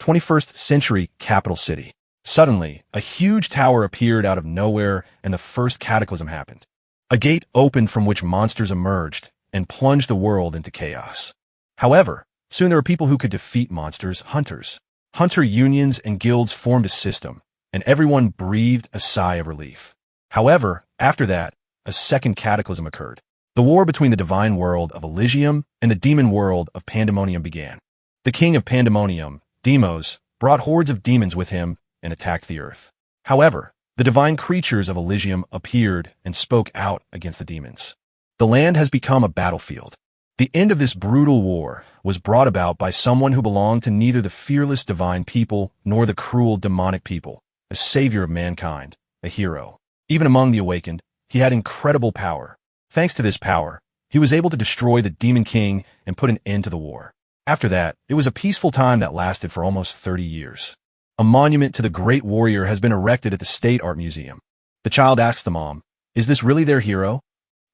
21st century capital city. Suddenly, a huge tower appeared out of nowhere and the first cataclysm happened. A gate opened from which monsters emerged and plunged the world into chaos. However, soon there were people who could defeat monsters, hunters. Hunter unions and guilds formed a system, and everyone breathed a sigh of relief. However, after that, a second cataclysm occurred. The war between the divine world of Elysium and the demon world of Pandemonium began. The king of Pandemonium, Deimos, brought hordes of demons with him and attacked the earth. However, the divine creatures of Elysium appeared and spoke out against the demons. The land has become a battlefield. The end of this brutal war was brought about by someone who belonged to neither the fearless divine people nor the cruel demonic people, a savior of mankind, a hero. Even among the awakened, he had incredible power. Thanks to this power, he was able to destroy the demon king and put an end to the war. After that, it was a peaceful time that lasted for almost 30 years. A monument to the great warrior has been erected at the State Art Museum. The child asks the mom, "Is this really their hero?"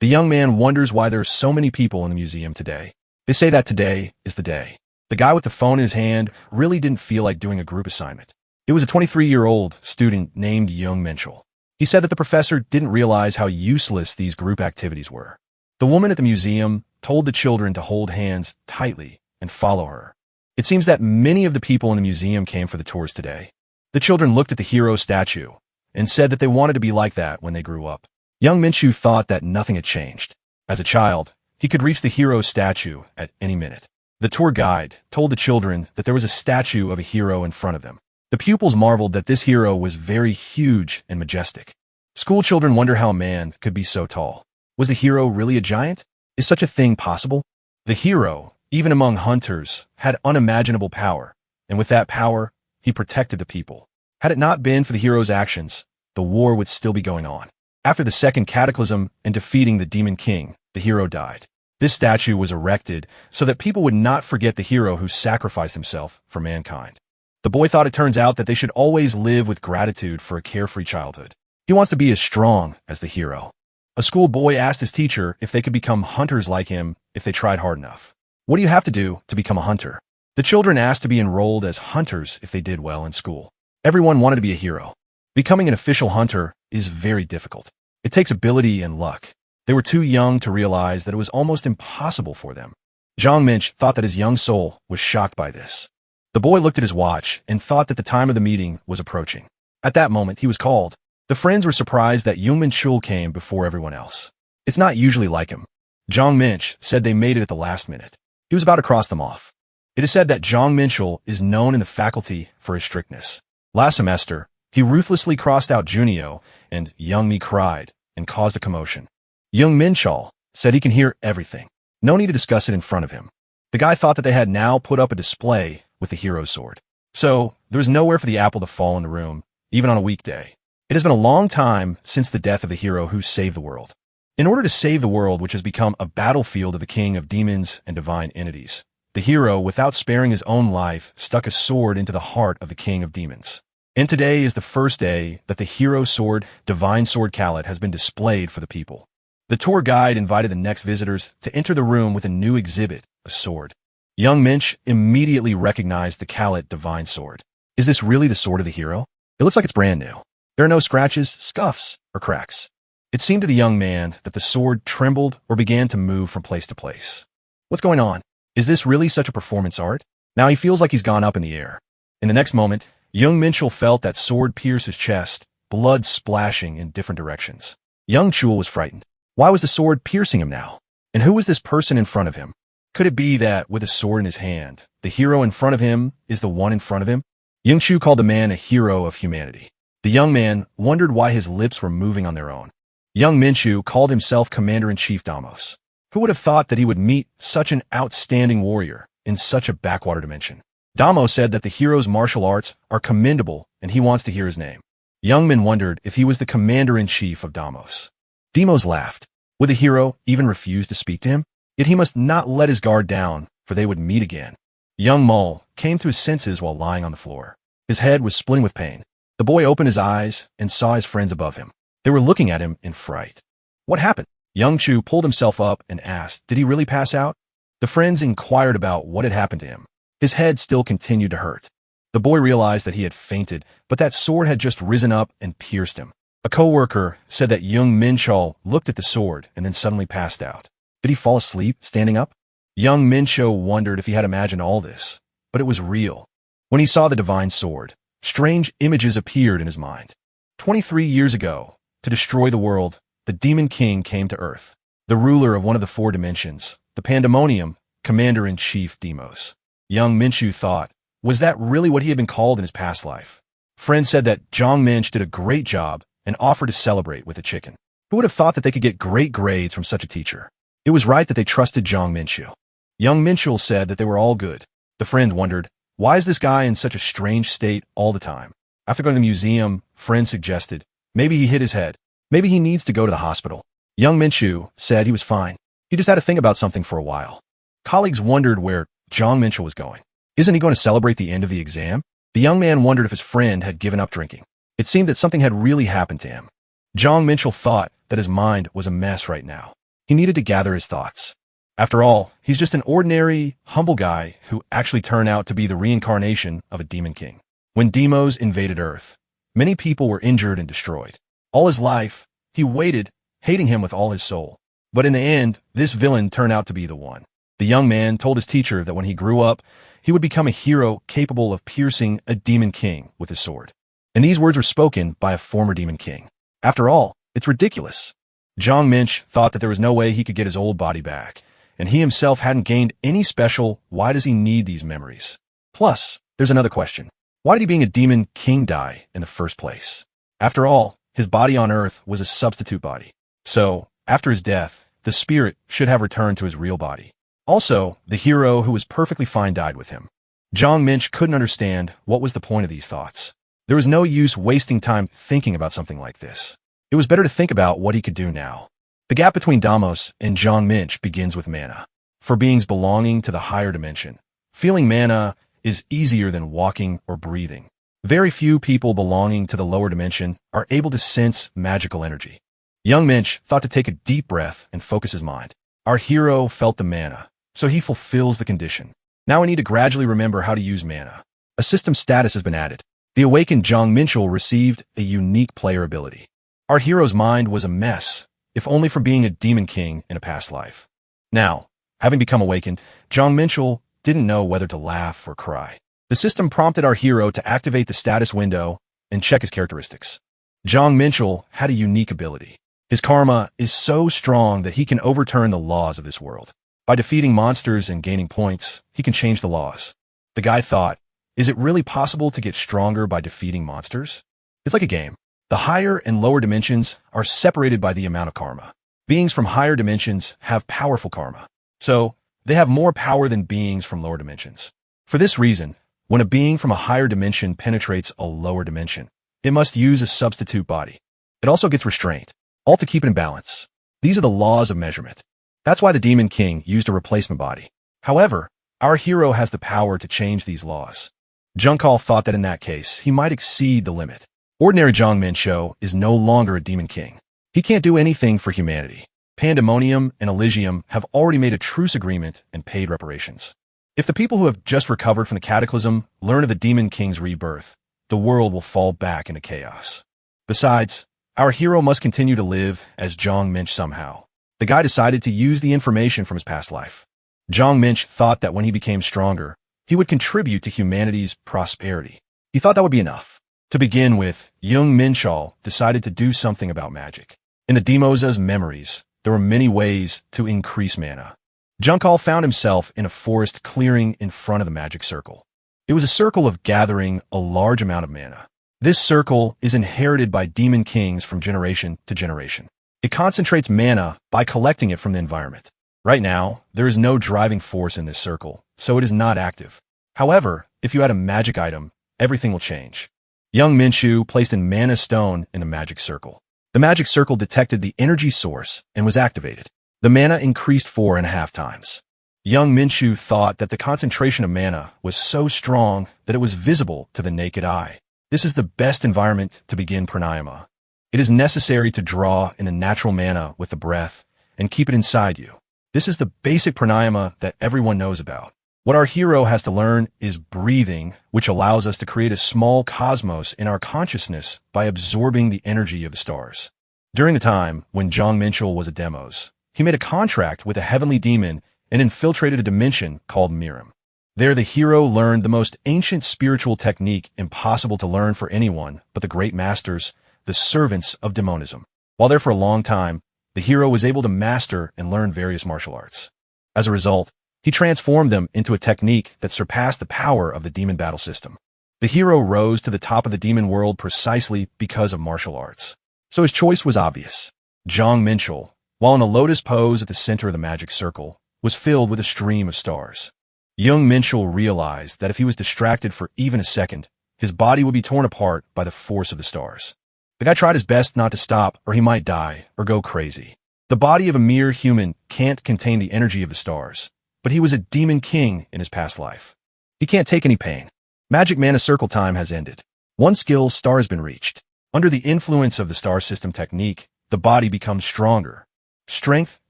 The young man wonders why there are so many people in the museum today. They say that today is the day. The guy with the phone in his hand really didn't feel like doing a group assignment. It was a 23-year-old student named Young Minchell. He said that the professor didn't realize how useless these group activities were. The woman at the museum told the children to hold hands tightly and follow her. It seems that many of the people in the museum came for the tours today. The children looked at the hero statue and said that they wanted to be like that when they grew up. Young Minchu thought that nothing had changed. As a child, he could reach the hero statue at any minute. The tour guide told the children that there was a statue of a hero in front of them. The pupils marveled that this hero was very huge and majestic. School children wonder how a man could be so tall. Was the hero really a giant? Is such a thing possible? The hero, even among hunters, had unimaginable power, and with that power, he protected the people. Had it not been for the hero's actions, the war would still be going on. After the second cataclysm and defeating the demon king, the hero died. This statue was erected so that people would not forget the hero who sacrificed himself for mankind. The boy thought it turns out that they should always live with gratitude for a carefree childhood. He wants to be as strong as the hero. A school boy asked his teacher if they could become hunters like him if they tried hard enough. What do you have to do to become a hunter? The children asked to be enrolled as hunters if they did well in school. Everyone wanted to be a hero. Becoming an official hunter is very difficult. It takes ability and luck. They were too young to realize that it was almost impossible for them. Zhang Minch thought that his young soul was shocked by this. The boy looked at his watch and thought that the time of the meeting was approaching. At that moment, he was called. The friends were surprised that Jung Minchul came before everyone else. It's not usually like him. Zhang Minch said they made it at the last minute. He was about to cross them off. It is said that Zhang Minchul is known in the faculty for his strictness. Last semester, he ruthlessly crossed out Junio, and Young Mi cried and caused a commotion. Young Minchul said he can hear everything. No need to discuss it in front of him. The guy thought that they had now put up a display with the hero's sword. So, there was nowhere for the apple to fall in the room, even on a weekday. It has been a long time since the death of the hero who saved the world. In order to save the world, which has become a battlefield of the king of demons and divine entities, the hero, without sparing his own life, stuck a sword into the heart of the king of demons. And today is the first day that the hero sword, Divine Sword Kallet, has been displayed for the people. The tour guide invited the next visitors to enter the room with a new exhibit, a sword. Young Minch immediately recognized the Kallet Divine Sword. Is this really the sword of the hero? It looks like it's brand new. There are no scratches, scuffs, or cracks. It seemed to the young man that the sword trembled or began to move from place to place. What's going on? Is this really such a performance art? Now he feels like he's gone up in the air. In the next moment, young Minchul felt that sword pierce his chest, blood splashing in different directions. Young Chul was frightened. Why was the sword piercing him now? And who was this person in front of him? Could it be that, with a sword in his hand, the hero in front of him is the one in front of him? Young Chu called the man a hero of humanity. The young man wondered why his lips were moving on their own. Young Minchu called himself Commander-in-Chief Damos. Who would have thought that he would meet such an outstanding warrior in such a backwater dimension? Damo said that the hero's martial arts are commendable and he wants to hear his name. Young Min wondered if he was the Commander-in-Chief of Damos. Demos laughed. Would the hero even refuse to speak to him? Yet he must not let his guard down, for they would meet again. Young Mole came to his senses while lying on the floor. His head was splitting with pain. The boy opened his eyes and saw his friends above him. They were looking at him in fright. What happened? Young Chu pulled himself up and asked, did he really pass out? The friends inquired about what had happened to him. His head still continued to hurt. The boy realized that he had fainted, but that sword had just risen up and pierced him. A co-worker said that young Minchol looked at the sword and then suddenly passed out. Did he fall asleep, standing up? Young Mincho wondered if he had imagined all this, but it was real. When he saw the divine sword, strange images appeared in his mind. 23 years ago, to destroy the world, the Demon King came to Earth, the ruler of one of the 4 dimensions, the Pandemonium, Commander-in-Chief Demos. Young Minchu thought, was that really what he had been called in his past life? Friends said that Zhang Minch did a great job and offered to celebrate with a chicken. Who would have thought that they could get great grades from such a teacher? It was right that they trusted Zhang Minchu. Young Minchul said that they were all good. The friend wondered, why is this guy in such a strange state all the time? After going to the museum, friend suggested, maybe he hit his head. Maybe he needs to go to the hospital. Young Minchu said he was fine. He just had to think about something for a while. Colleagues wondered where Zhang Minchul was going. Isn't he going to celebrate the end of the exam? The young man wondered if his friend had given up drinking. It seemed that something had really happened to him. Zhang Minchul thought that his mind was a mess right now. He needed to gather his thoughts. After all, he's just an ordinary, humble guy who actually turned out to be the reincarnation of a demon king. When Demos invaded Earth, many people were injured and destroyed. All his life, he waited, hating him with all his soul. But in the end, this villain turned out to be the one. The young man told his teacher that when he grew up, he would become a hero capable of piercing a demon king with his sword. And these words were spoken by a former demon king. After all, it's ridiculous. Zhang Minch thought that there was no way he could get his old body back, and he himself hadn't gained any special. Why does he need these memories? Plus, there's another question. Why did he being a demon king die in the first place? After all, his body on Earth was a substitute body. So, after his death, the spirit should have returned to his real body. Also, the hero who was perfectly fine died with him. Zhang Minch couldn't understand what was the point of these thoughts. There was no use wasting time thinking about something like this. It was better to think about what he could do now. The gap between Damos and Zhang Minch begins with mana. For beings belonging to the higher dimension, feeling mana is easier than walking or breathing. Very few people belonging to the lower dimension are able to sense magical energy. Young Minch thought to take a deep breath and focus his mind. Our hero felt the mana, so he fulfills the condition. Now I need to gradually remember how to use mana. A system status has been added. The awakened Zhang Minchul received a unique player ability. Our hero's mind was a mess, if only for being a demon king in a past life. Now, having become awakened, Zhang Minchul didn't know whether to laugh or cry. The system prompted our hero to activate the status window and check his characteristics. Zhang Minchul had a unique ability. His karma is so strong that he can overturn the laws of this world. By defeating monsters and gaining points, he can change the laws. The guy thought, is it really possible to get stronger by defeating monsters? It's like a game. The higher and lower dimensions are separated by the amount of karma. Beings from higher dimensions have powerful karma, so they have more power than beings from lower dimensions. For this reason, when a being from a higher dimension penetrates a lower dimension, it must use a substitute body. It also gets restraint, all to keep it in balance. These are the laws of measurement. That's why the Demon King used a replacement body. However, our hero has the power to change these laws. Junkal thought that in that case, he might exceed the limit. Ordinary Zhang Mincho is no longer a Demon King. He can't do anything for humanity. Pandemonium and Elysium have already made a truce agreement and paid reparations. If the people who have just recovered from the cataclysm learn of the Demon King's rebirth, the world will fall back into chaos. Besides, our hero must continue to live as Zhang Minch somehow. The guy decided to use the information from his past life. Zhang Minch thought that when he became stronger, he would contribute to humanity's prosperity. He thought that would be enough. To begin with, young Minchal decided to do something about magic. In the Demoza's memories, there were many ways to increase mana. Junkal found himself in a forest clearing in front of the magic circle. It was a circle of gathering a large amount of mana. This circle is inherited by demon kings from generation to generation. It concentrates mana by collecting it from the environment. Right now, there is no driving force in this circle, so it is not active. However, if you add a magic item, everything will change. Young Minchu placed a mana stone in the magic circle. The magic circle detected the energy source and was activated. The mana increased 4.5 times. Young Minchu thought that the concentration of mana was so strong that it was visible to the naked eye. This is the best environment to begin pranayama. It is necessary to draw in the natural mana with the breath and keep it inside you. This is the basic pranayama that everyone knows about. What our hero has to learn is breathing, which allows us to create a small cosmos in our consciousness by absorbing the energy of the stars. During the time when Jong Minchul was a demos, he made a contract with a heavenly demon and infiltrated a dimension called Murim. There, the hero learned the most ancient spiritual technique impossible to learn for anyone but the great masters, the servants of demonism. While there for a long time, the hero was able to master and learn various martial arts. As a result, he transformed them into a technique that surpassed the power of the demon battle system. The hero rose to the top of the demon world precisely because of martial arts. So his choice was obvious. Jong Minchul, while in a lotus pose at the center of the magic circle, was filled with a stream of stars. Young Minchul realized that if he was distracted for even a second, his body would be torn apart by the force of the stars. The guy tried his best not to stop, or he might die, or go crazy. The body of a mere human can't contain the energy of the stars, but he was a demon king in his past life. He can't take any pain. Magic Mana Circle time has ended. One skill star has been reached. Under the influence of the star system technique, the body becomes stronger. Strength,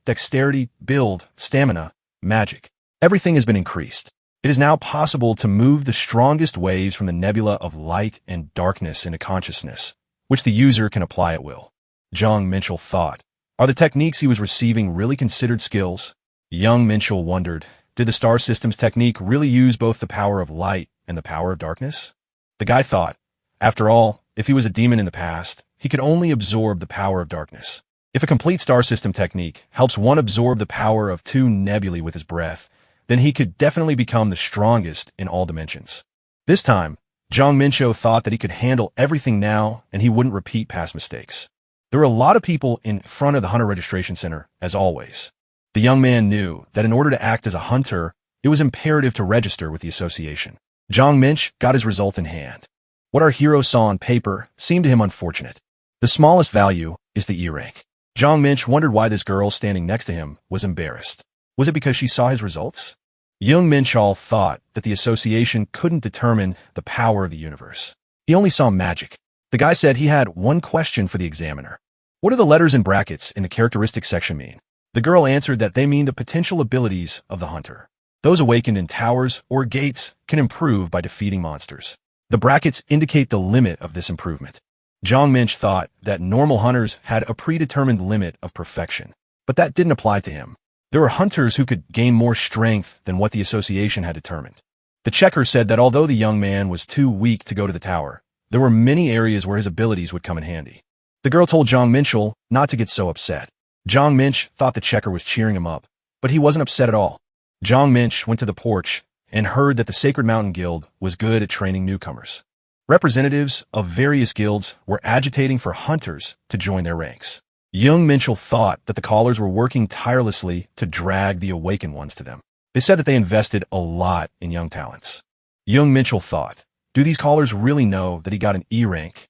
dexterity, build, stamina, magic. Everything has been increased. It is now possible to move the strongest waves from the nebula of light and darkness into consciousness, which the user can apply at will. Jong Minchul thought, are the techniques he was receiving really considered skills? Young Minchul wondered, did the star system's technique really use both the power of light and the power of darkness? The guy thought, after all, if he was a demon in the past, he could only absorb the power of darkness. If a complete star system technique helps one absorb the power of two nebulae with his breath, then he could definitely become the strongest in all dimensions. This time, Jong Minchul thought that he could handle everything now and he wouldn't repeat past mistakes. There were a lot of people in front of the Hunter Registration Center, as always. The young man knew that in order to act as a hunter, it was imperative to register with the association. Jong Minch got his result in hand. What our hero saw on paper seemed to him unfortunate. The smallest value is the E rank. Jong Minch wondered why this girl standing next to him was embarrassed. Was it because she saw his results? Young Minchul thought that the association couldn't determine the power of the universe. He only saw magic. The guy said he had one question for the examiner. What do the letters in brackets in the characteristics section mean? The girl answered that they mean the potential abilities of the hunter. Those awakened in towers or gates can improve by defeating monsters. The brackets indicate the limit of this improvement. Jong Minch thought that normal hunters had a predetermined limit of perfection, but that didn't apply to him. There were hunters who could gain more strength than what the association had determined. The checker said that although the young man was too weak to go to the tower, there were many areas where his abilities would come in handy. The girl told Jong Minchul not to get so upset. Jong Minch thought the checker was cheering him up, but he wasn't upset at all. Jong Minch went to the porch and heard that the Sacred Mountain Guild was good at training newcomers. Representatives of various guilds were agitating for hunters to join their ranks. Young Minchul thought that the callers were working tirelessly to drag the awakened ones to them. They said that they invested a lot in young talents. Young Minchul thought, do these callers really know that he got an E rank?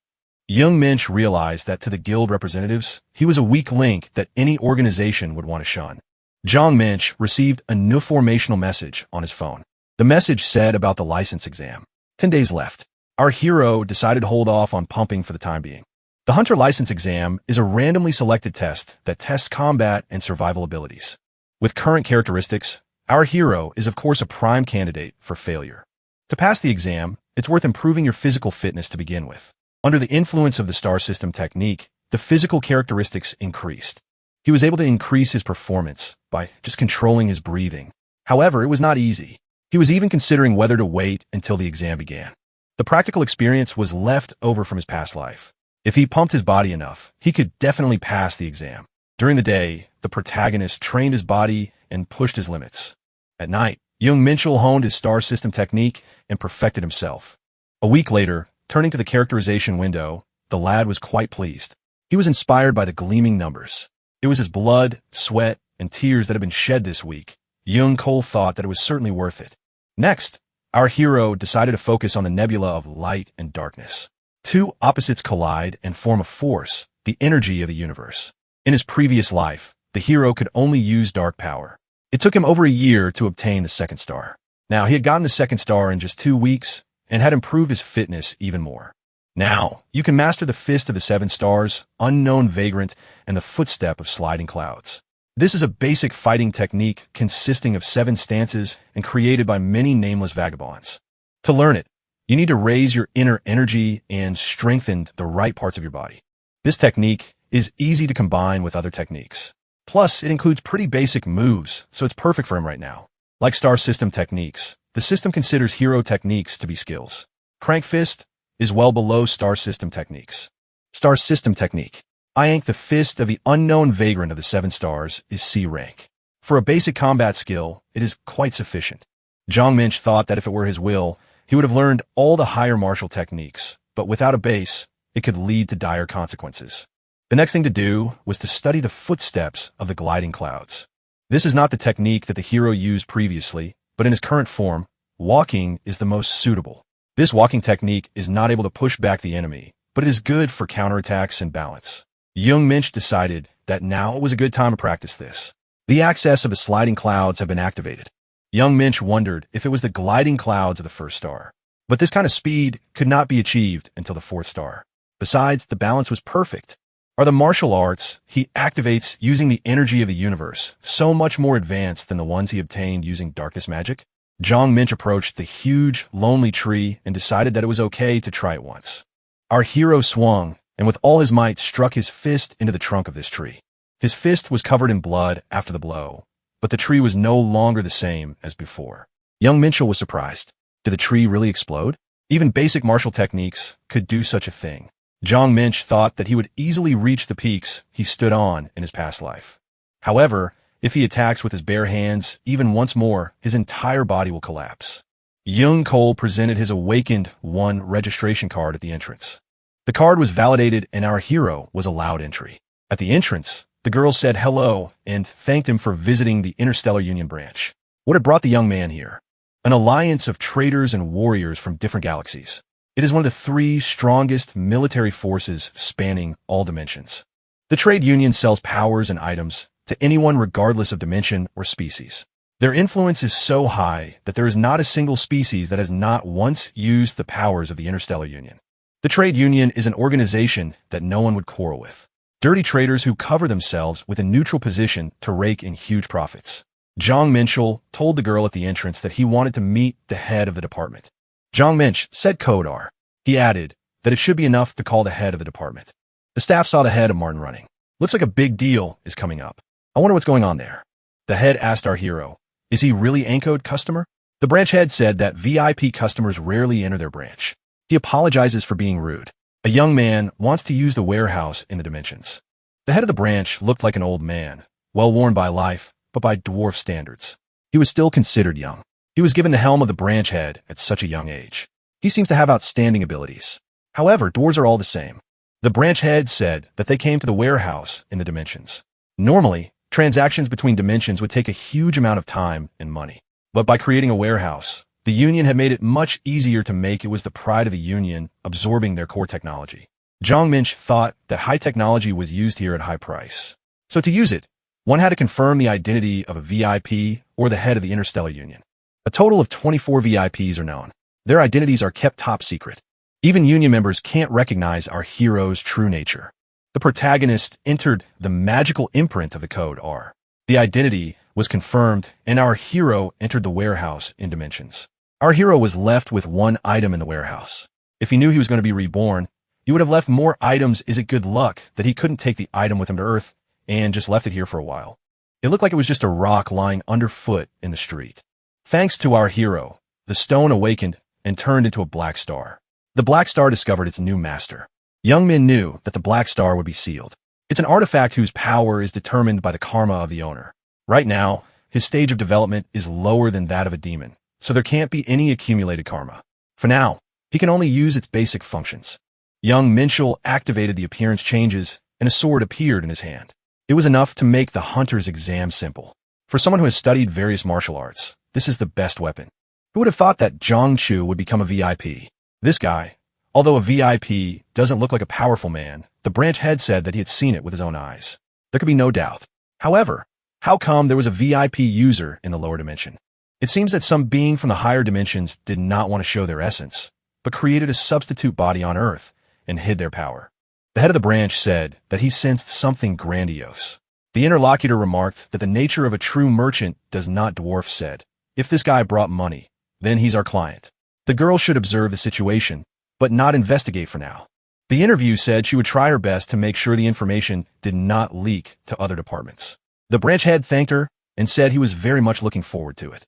Young Minch realized that to the guild representatives, he was a weak link that any organization would want to shun. Jong Minch received a new formational message on his phone. The message said about the license exam. 10 days left. Our hero decided to hold off on pumping for the time being. The Hunter License Exam is a randomly selected test that tests combat and survival abilities. With current characteristics, our hero is of course a prime candidate for failure. To pass the exam, it's worth improving your physical fitness to begin with. Under the influence of the star system technique, the physical characteristics increased. He was able to increase his performance by just controlling his breathing. However, it was not easy. He was even considering whether to wait until the exam began. The practical experience was left over from his past life. If he pumped his body enough, he could definitely pass the exam. During the day, the protagonist trained his body and pushed his limits. At night, young Minchul honed his star system technique and perfected himself. A week later, turning to the characterization window, the lad was quite pleased. He was inspired by the gleaming numbers. It was his blood, sweat, and tears that had been shed this week. Young Cole thought that it was certainly worth it. Next, our hero decided to focus on the nebula of light and darkness. Two opposites collide and form a force, the energy of the universe. In his previous life, the hero could only use dark power. It took him over a year to obtain the second star. Now, he had gotten the second star in just 2 weeks and had improved his fitness even more. Now, you can master the Fist of the Seven Stars, Unknown Vagrant, and the Footstep of Sliding Clouds. This is a basic fighting technique consisting of 7 stances and created by many nameless vagabonds. To learn it, you need to raise your inner energy and strengthen the right parts of your body. This technique is easy to combine with other techniques. Plus, it includes pretty basic moves, so it's perfect for him right now. Like star system techniques, the system considers hero techniques to be skills. Crank fist is well below star system techniques. Star system technique. I Yank the fist of the unknown vagrant of the 7 stars is C rank. For a basic combat skill, it is quite sufficient. Zhang Minch thought that if it were his will, he would have learned all the higher martial techniques, but without a base, it could lead to dire consequences. The next thing to do was to study the footsteps of the gliding clouds. This is not the technique that the hero used previously, but in his current form, walking is the most suitable. This walking technique is not able to push back the enemy, but it is good for counterattacks and balance. Young Minch decided that now it was a good time to practice this. The access of the sliding clouds had been activated. Young Minch wondered if it was the gliding clouds of the 1st star. But this kind of speed could not be achieved until the 4th star. Besides, the balance was perfect. Are the martial arts he activates using the energy of the universe so much more advanced than the ones he obtained using darkness magic? Zhang Minch approached the huge, lonely tree and decided that it was okay to try it once. Our hero swung, and with all his might struck his fist into the trunk of this tree. His fist was covered in blood after the blow, but the tree was no longer the same as before. Young Minchell was surprised. Did the tree really explode? Even basic martial techniques could do such a thing. Zhang Minch thought that he would easily reach the peaks he stood on in his past life. However, if he attacks with his bare hands even once more, his entire body will collapse. Young Cole presented his Awakened 1 registration card at the entrance. The card was validated and our hero was allowed entry. At the entrance, the girl said hello and thanked him for visiting the Interstellar Union branch. What had brought the young man here? An alliance of traders and warriors from different galaxies. It is one of the 3 strongest military forces spanning all dimensions. The trade union sells powers and items to anyone regardless of dimension or species. Their influence is so high that there is not a single species that has not once used the powers of the Interstellar Union. The trade union is an organization that no one would quarrel with. Dirty traders who cover themselves with a neutral position to rake in huge profits. Zhang Minchell told the girl at the entrance that he wanted to meet the head of the department. Zhang Minch said code R. He added that it should be enough to call the head of the department. The staff saw the head of Martin running. Looks like a big deal is coming up. I wonder what's going on there. The head asked our hero, is he really Ancode customer? The branch head said that VIP customers rarely enter their branch. He apologizes for being rude. A young man wants to use the warehouse in the dimensions. The head of the branch looked like an old man, well worn by life, but by dwarf standards. He was still considered young. He was given the helm of the branch head at such a young age. He seems to have outstanding abilities. However, dwarves are all the same. The branch head said that they came to the warehouse in the dimensions. Normally, transactions between dimensions would take a huge amount of time and money. But by creating a warehouse, the Union had made it much easier to make. It was the pride of the Union absorbing their core technology. Zhang Minch thought that high technology was used here at high price. So to use it, one had to confirm the identity of a VIP or the head of the Interstellar Union. A total of 24 VIPs are known. Their identities are kept top secret. Even Union members can't recognize our hero's true nature. The protagonist entered the magical imprint of the code R. The identity was confirmed, and our hero entered the warehouse in dimensions. Our hero was left with 1 item in the warehouse. If he knew he was going to be reborn, he would have left more items. Is it good luck that he couldn't take the item with him to Earth and just left it here for a while? It looked like it was just a rock lying underfoot in the street. Thanks to our hero, the stone awakened and turned into a black star. The black star discovered its new master. Young Min knew that the black star would be sealed. It's an artifact whose power is determined by the karma of the owner. Right now, his stage of development is lower than that of a demon, so there can't be any accumulated karma. For now, he can only use its basic functions. Young Minchell activated the appearance changes, and a sword appeared in his hand. It was enough to make the hunter's exam simple. For someone who has studied various martial arts, this is the best weapon. Who would have thought that Zhang Chu would become a VIP? This guy, although a VIP, doesn't look like a powerful man. The branch head said that he had seen it with his own eyes. There could be no doubt. However, how come there was a VIP user in the lower dimension? It seems that some being from the higher dimensions did not want to show their essence, but created a substitute body on Earth and hid their power. The head of the branch said that he sensed something grandiose. The interlocutor remarked that the nature of a true merchant does not dwarf said. If this guy brought money, then he's our client. The girl should observe the situation, but not investigate for now. The interview said she would try her best to make sure the information did not leak to other departments. The branch head thanked her and said he was very much looking forward to it.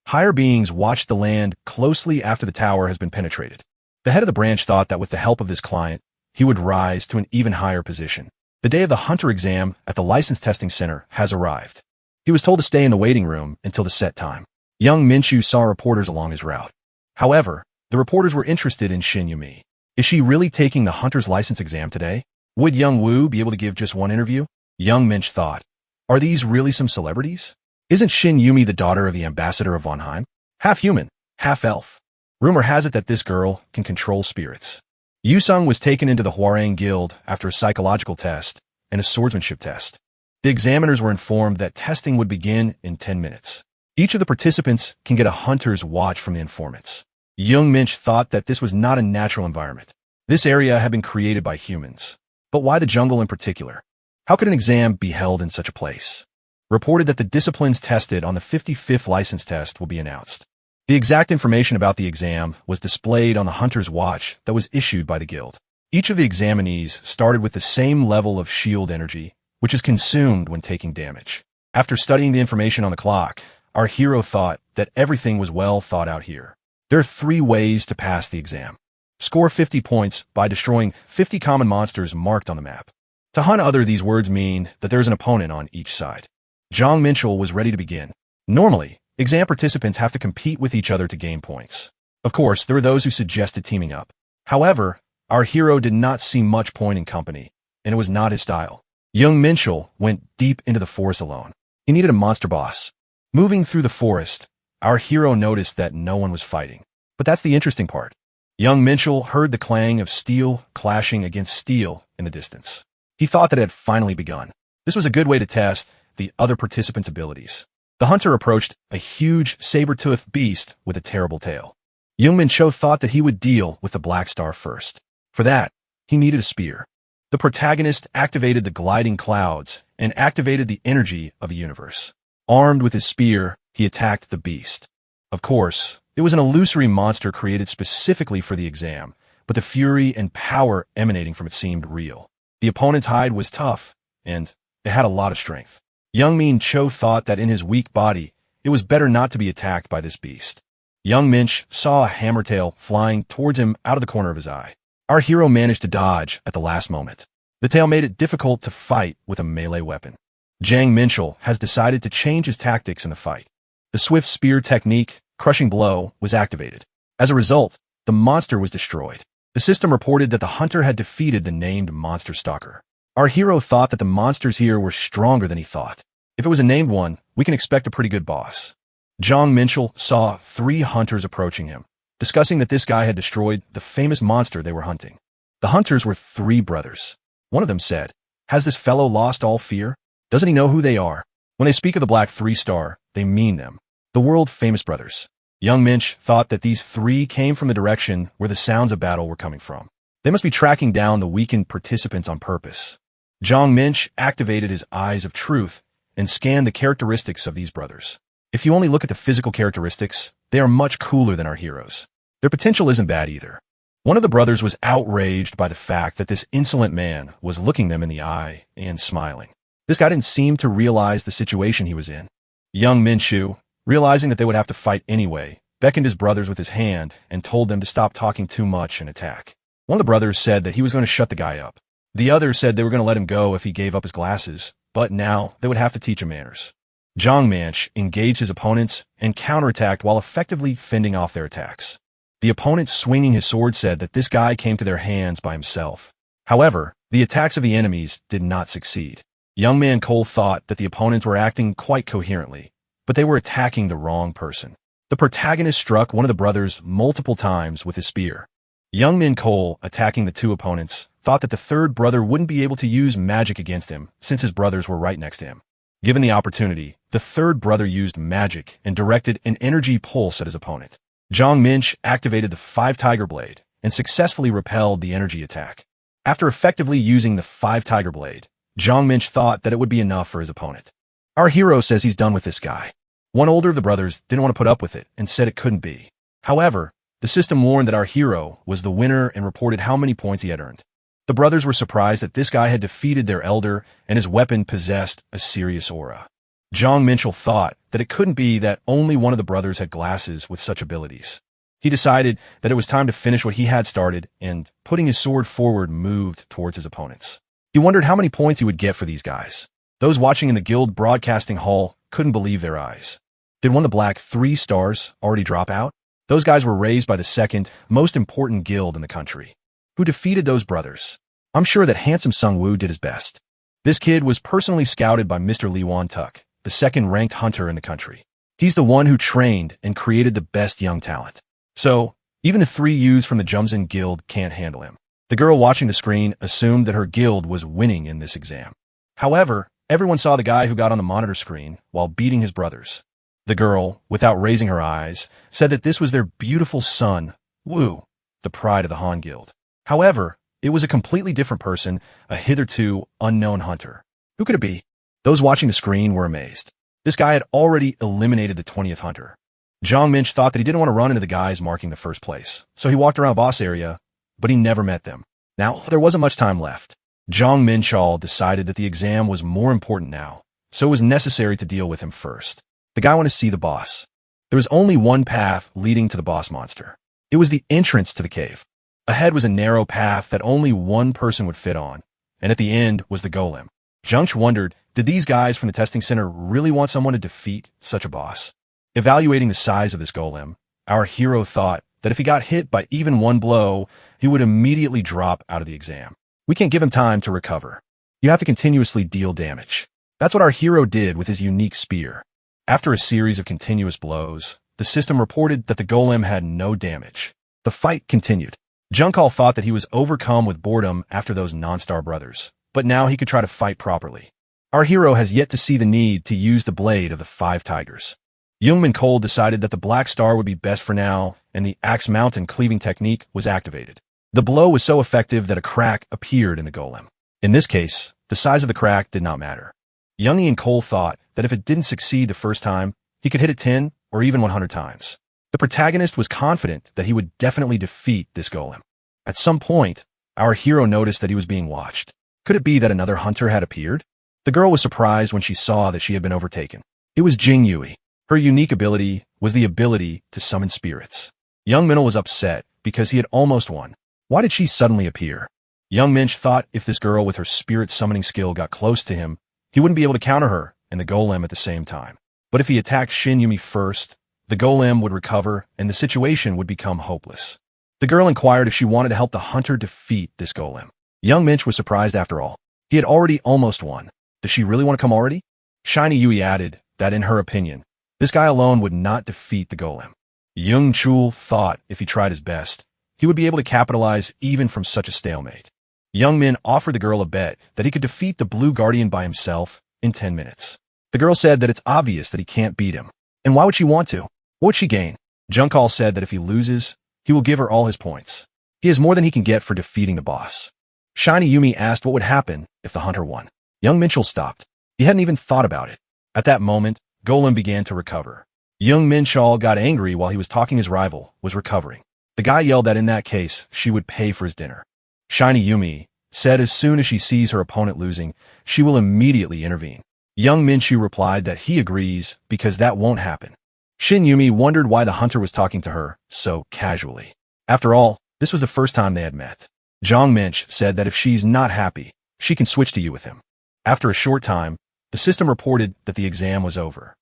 Higher beings watched the land closely after the tower has been penetrated. The head of the branch thought that with the help of this client, he would rise to an even higher position. The day of the hunter exam at the license testing center has arrived. He was told to stay in the waiting room until the set time. Young Minchu saw reporters along his route. However, the reporters were interested in Shin Yumi. Is she really taking the hunter's license exam today? Would Young Woo be able to give just one interview? Young Minch thought, are these really some celebrities? Isn't Shin Yumi the daughter of the ambassador of Vonheim? Half human, half elf. Rumor has it that this girl can control spirits. Yusung was taken into the Hwarang Guild after a psychological test and a swordsmanship test. The examiners were informed that testing would begin in 10 minutes. Each of the participants can get a hunter's watch from the informants. Young Minch thought that this was not a natural environment. This area had been created by humans. But why the jungle in particular? How could an exam be held in such a place? Reported that the disciplines tested on the 55th license test will be announced. The exact information about the exam was displayed on the hunter's watch that was issued by the guild. Each of the examinees started with the same level of shield energy, which is consumed when taking damage. After studying the information on the clock, our hero thought that everything was well thought out here. There are 3 ways to pass the exam. Score 50 points by destroying 50 common monsters marked on the map. To hunt other, these words mean that there is an opponent on each side. Zhang Minchul was ready to begin. Normally, exam participants have to compete with each other to gain points. Of course, there were those who suggested teaming up. However, our hero did not see much point in company, and it was not his style. Young Minchul went deep into the forest alone. He needed a monster boss. Moving through the forest, our hero noticed that no one was fighting. But that's the interesting part. Young Minchul heard the clang of steel clashing against steel in the distance. He thought that it had finally begun. This was a good way to test the other participants' abilities. The hunter approached a huge saber-toothed beast with a terrible tail. Young Mincho thought that he would deal with the Black Star first. For that, he needed a spear. The protagonist activated the gliding clouds and activated the energy of a universe. Armed with his spear, he attacked the beast. Of course, it was an illusory monster created specifically for the exam, but the fury and power emanating from it seemed real. The opponent's hide was tough, and it had a lot of strength. Young Min Cho thought that in his weak body, it was better not to be attacked by this beast. Young Minch saw a hammertail flying towards him out of the corner of his eye. Our hero managed to dodge at the last moment. The tail made it difficult to fight with a melee weapon. Zhang Minchul has decided to change his tactics in the fight. The swift spear technique, crushing blow, was activated. As a result, the monster was destroyed. The system reported that the hunter had defeated the named monster stalker. Our hero thought that the monsters here were stronger than he thought. If it was a named one, we can expect a pretty good boss. Zhang Minchul saw 3 hunters approaching him, discussing that this guy had destroyed the famous monster they were hunting. The hunters were 3 brothers. One of them said, "Has this fellow lost all fear? Doesn't he know who they are? When they speak of the Black 3-Star, they mean them. The world-famous brothers." Young Minch thought that these 3 came from the direction where the sounds of battle were coming from. They must be tracking down the weakened participants on purpose. Zhang Minch activated his eyes of truth and scanned the characteristics of these brothers. If you only look at the physical characteristics, they are much cooler than our heroes. Their potential isn't bad either. One of the brothers was outraged by the fact that this insolent man was looking them in the eye and smiling. This guy didn't seem to realize the situation he was in. Young Minchu, realizing that they would have to fight anyway, beckoned his brothers with his hand and told them to stop talking too much and attack. One of the brothers said that he was going to shut the guy up. The other said they were going to let him go if he gave up his glasses, but now they would have to teach him manners. Zhang Manch engaged his opponents and counterattacked while effectively fending off their attacks. The opponent swinging his sword said that this guy came to their hands by himself. However, the attacks of the enemies did not succeed. Young Man Cole thought that the opponents were acting quite coherently, but they were attacking the wrong person. The protagonist struck one of the brothers multiple times with his spear. Young Man Cole, attacking the 2 opponents, thought that the 3rd brother wouldn't be able to use magic against him since his brothers were right next to him. Given the opportunity, the 3rd brother used magic and directed an energy pulse at his opponent. Zhang Minch activated the 5 Tiger Blade and successfully repelled the energy attack. After effectively using the 5 Tiger Blade, Zhang Minch thought that it would be enough for his opponent. Our hero says he's done with this guy. One older of the brothers didn't want to put up with it and said it couldn't be. However, the system warned that our hero was the winner and reported how many points he had earned. The brothers were surprised that this guy had defeated their elder and his weapon possessed a serious aura. Zhang Minchel thought that it couldn't be that only one of the brothers had glasses with such abilities. He decided that it was time to finish what he had started and, putting his sword forward, moved towards his opponents. He wondered how many points he would get for these guys. Those watching in the guild broadcasting hall couldn't believe their eyes. Did one of the black 3 stars already drop out? Those guys were raised by the second most important guild in the country. Who defeated those brothers? I'm sure that handsome Sung Woo did his best. This kid was personally scouted by Mr. Lee Wan Tuk, the second-ranked hunter in the country. He's the one who trained and created the best young talent. So, even the 3 youths from the Jumzin guild can't handle him. The girl watching the screen assumed that her guild was winning in this exam. However, everyone saw the guy who got on the monitor screen while beating his brothers. The girl, without raising her eyes, said that this was their beautiful son, Wu, the pride of the Han Guild. However, it was a completely different person, a hitherto unknown hunter. Who could it be? Those watching the screen were amazed. This guy had already eliminated the 20th hunter. Zhang Minch thought that he didn't want to run into the guys marking the first place, so he walked around the boss area, but he never met them. Now, there wasn't much time left. Zhang Minchal decided that the exam was more important now, so it was necessary to deal with him first. The guy wanted to see the boss. There was only one path leading to the boss monster. It was the entrance to the cave. Ahead was a narrow path that only one person would fit on, and at the end was the golem. Zhangch wondered, did these guys from the testing center really want someone to defeat such a boss? Evaluating the size of this golem, our hero thought that if he got hit by even one blow, he would immediately drop out of the exam. We can't give him time to recover. You have to continuously deal damage. That's what our hero did with his unique spear. After a series of continuous blows, the system reported that the golem had no damage. The fight continued. Junkal thought that he was overcome with boredom after those non-star brothers, but now he could try to fight properly. Our hero has yet to see the need to use the blade of the 5 tigers. Youngmin Cole decided that the black star would be best for now, and the axe mountain cleaving technique was activated. The blow was so effective that a crack appeared in the golem. In this case, the size of the crack did not matter. Youngie and Cole thought that if it didn't succeed the first time, he could hit it 10 or even 100 times. The protagonist was confident that he would definitely defeat this golem. At some point, our hero noticed that he was being watched. Could it be that another hunter had appeared? The girl was surprised when she saw that she had been overtaken. It was Jing Yui. Her unique ability was the ability to summon spirits. Young Minil was upset because he had almost won. Why did she suddenly appear? Young Minch thought if this girl with her spirit summoning skill got close to him, he wouldn't be able to counter her and the golem at the same time. But if he attacked Shin Yumi first, the golem would recover and the situation would become hopeless. The girl inquired if she wanted to help the hunter defeat this golem. Young Minch was surprised after all. He had already almost won. Does she really want to come already? Shiny Yui added that in her opinion, this guy alone would not defeat the golem. Young Chul thought if he tried his best, he would be able to capitalize even from such a stalemate. Young Min offered the girl a bet that he could defeat the Blue Guardian by himself in 10 minutes. The girl said that it's obvious that he can't beat him. And why would she want to? What would she gain? Junkal said that if he loses, he will give her all his points. He has more than he can get for defeating the boss. Shiny Yumi asked what would happen if the hunter won. Young Minchel stopped. He hadn't even thought about it. At that moment, Golem began to recover. Young Minchal got angry while he was talking his rival was recovering. The guy yelled that in that case, she would pay for his dinner. Shiny Yumi said as soon as she sees her opponent losing, she will immediately intervene. Young Minchu replied that he agrees because that won't happen. Shin Yumi wondered why the hunter was talking to her so casually. After all, this was the first time they had met. Zhang Minch said that if she's not happy, she can switch to you with him. After a short time, the system reported that the exam was over.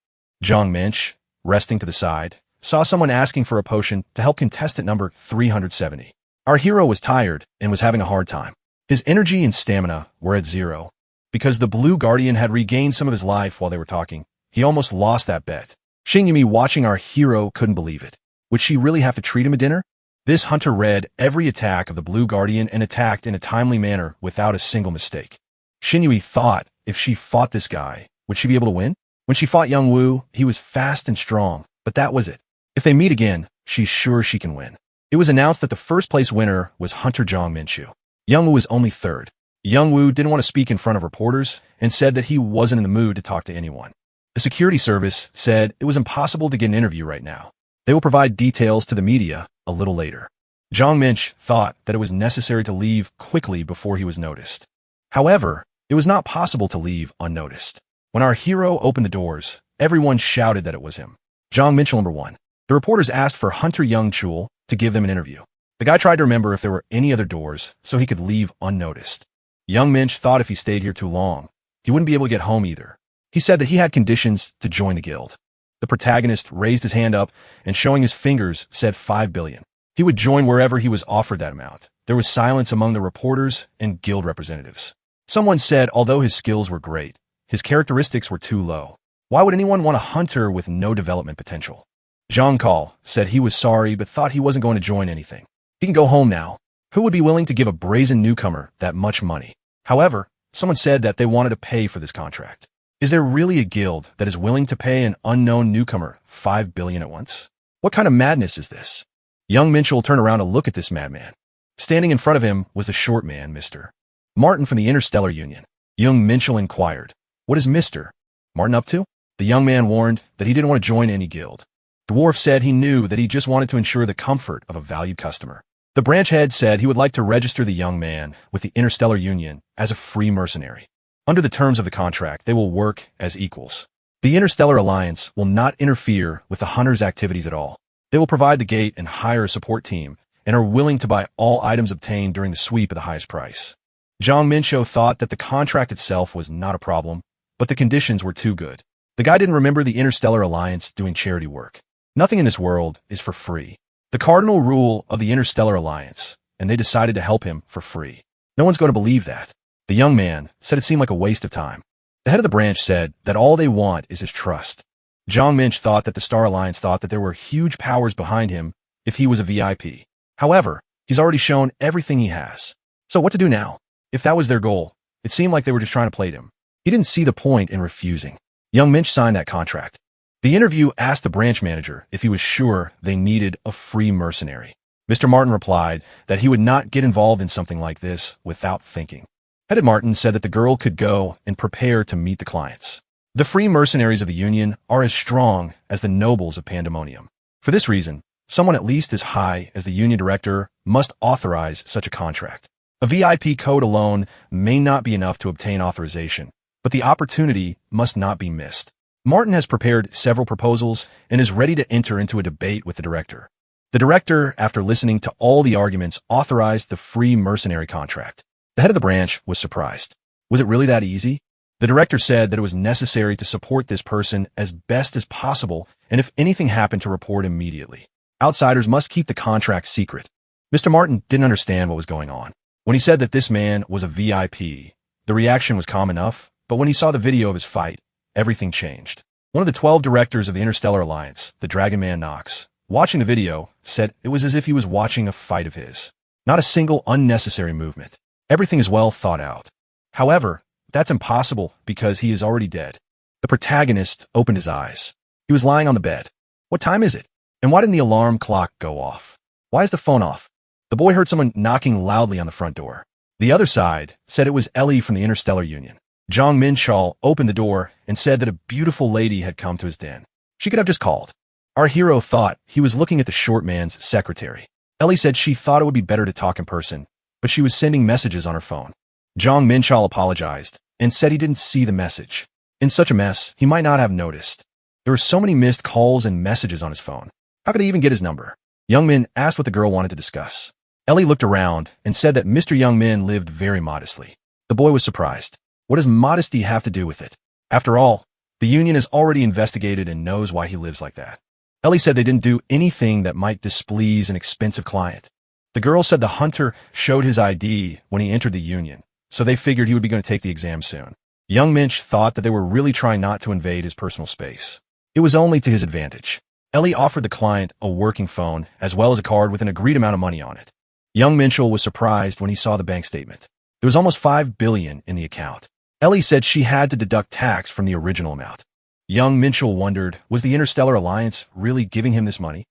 Zhang Minch, resting to the side, saw someone asking for a potion to help contestant number 370. Our hero was tired and was having a hard time. His energy and stamina were at 0. Because the Blue Guardian had regained some of his life while they were talking, he almost lost that bet. Shingyumi watching our hero couldn't believe it. Would she really have to treat him a dinner? This hunter read every attack of the Blue Guardian and attacked in a timely manner without a single mistake. Shinyui thought if she fought this guy, would she be able to win? When she fought Young Woo, he was fast and strong, but that was it. If they meet again, she's sure she can win. It was announced that the first place winner was Hunter Zhang Minchu. Young Woo was only third. Young Woo didn't want to speak in front of reporters and said that he wasn't in the mood to talk to anyone. The security service said it was impossible to get an interview right now. They will provide details to the media a little later. Jong Minch thought that it was necessary to leave quickly before he was noticed. However, it was not possible to leave unnoticed. When our hero opened the doors, everyone shouted that it was him. Jong Minch number 1. The reporters asked for Hunter Young Chul to give them an interview. The guy tried to remember if there were any other doors so he could leave unnoticed. Young Minch thought if he stayed here too long, he wouldn't be able to get home either. He said that he had conditions to join the guild. The protagonist raised his hand up and showing his fingers said 5 billion. He would join wherever he was offered that amount. There was silence among the reporters and guild representatives. Someone said although his skills were great, his characteristics were too low. Why would anyone want a hunter with no development potential? Zhang Kal said he was sorry but thought he wasn't going to join anything. He can go home now. Who would be willing to give a brazen newcomer that much money? However, someone said that they wanted to pay for this contract. Is there really a guild that is willing to pay an unknown newcomer 5 billion at once? What kind of madness is this? Young Minchell turned around to look at this madman. Standing in front of him was the short man, Mr. Martin from the Interstellar Union. Young Minchell inquired, "What is Mr. Martin up to?" The young man warned that he didn't want to join any guild. Dwarf said he knew that he just wanted to ensure the comfort of a valued customer. The branch head said he would like to register the young man with the Interstellar Union as a free mercenary. Under the terms of the contract, they will work as equals. The Interstellar Alliance will not interfere with the hunter's activities at all. They will provide the gate and hire a support team and are willing to buy all items obtained during the sweep at the highest price. Zhang Mincho thought that the contract itself was not a problem, but the conditions were too good. The guy didn't remember the Interstellar Alliance doing charity work. Nothing in this world is for free. The cardinal rule of the Interstellar Alliance, and they decided to help him for free. No one's going to believe that. The young man said it seemed like a waste of time. The head of the branch said that all they want is his trust. Zhang Minch thought that the Star Alliance thought that there were huge powers behind him if he was a VIP. However, he's already shown everything he has. So what to do now? If that was their goal, it seemed like they were just trying to play him. He didn't see the point in refusing. Young Minch signed that contract. The interview asked the branch manager if he was sure they needed a free mercenary. Mr. Martin replied that he would not get involved in something like this without thinking. Headed Martin said that the girl could go and prepare to meet the clients. The free mercenaries of the Union are as strong as the nobles of Pandemonium. For this reason, someone at least as high as the Union director must authorize such a contract. A VIP code alone may not be enough to obtain authorization, but the opportunity must not be missed. Martin has prepared several proposals and is ready to enter into a debate with the director. The director, after listening to all the arguments, authorized the free mercenary contract. The head of the branch was surprised. Was it really that easy? The director said that it was necessary to support this person as best as possible, and if anything happened to report immediately. Outsiders must keep the contract secret. Mr. Martin didn't understand what was going on. When he said that this man was a VIP, the reaction was calm enough, but when he saw the video of his fight, everything changed. One of the 12 directors of the Interstellar Alliance, the Dragon Man Knox, watching the video, said it was as if he was watching a fight of his. Not a single unnecessary movement. Everything is well thought out. However, that's impossible because he is already dead. The protagonist opened his eyes. He was lying on the bed. What time is it? And why didn't the alarm clock go off? Why is the phone off? The boy heard someone knocking loudly on the front door. The other side said it was Ellie from the Interstellar Union. Zhang Minchal opened the door and said that a beautiful lady had come to his den. She could have just called. Our hero thought he was looking at the short man's secretary. Ellie said she thought it would be better to talk in person, but she was sending messages on her phone. Zhang Minchal apologized and said he didn't see the message. In such a mess, he might not have noticed. There were so many missed calls and messages on his phone. How could he even get his number? Young Min asked what the girl wanted to discuss. Ellie looked around and said that Mr. Young Min lived very modestly. The boy was surprised. What does modesty have to do with it? After all, the Union has already investigated and knows why he lives like that. Ellie said they didn't do anything that might displease an expensive client. The girl said the hunter showed his ID when he entered the Union, so they figured he would be going to take the exam soon. Young Minch thought that they were really trying not to invade his personal space. It was only to his advantage. Ellie offered the client a working phone as well as a card with an agreed amount of money on it. Young Minchell was surprised when he saw the bank statement. There was almost 5 billion in the account. Ellie said she had to deduct tax from the original amount. Young Minchell wondered, was the Interstellar Alliance really giving him this money?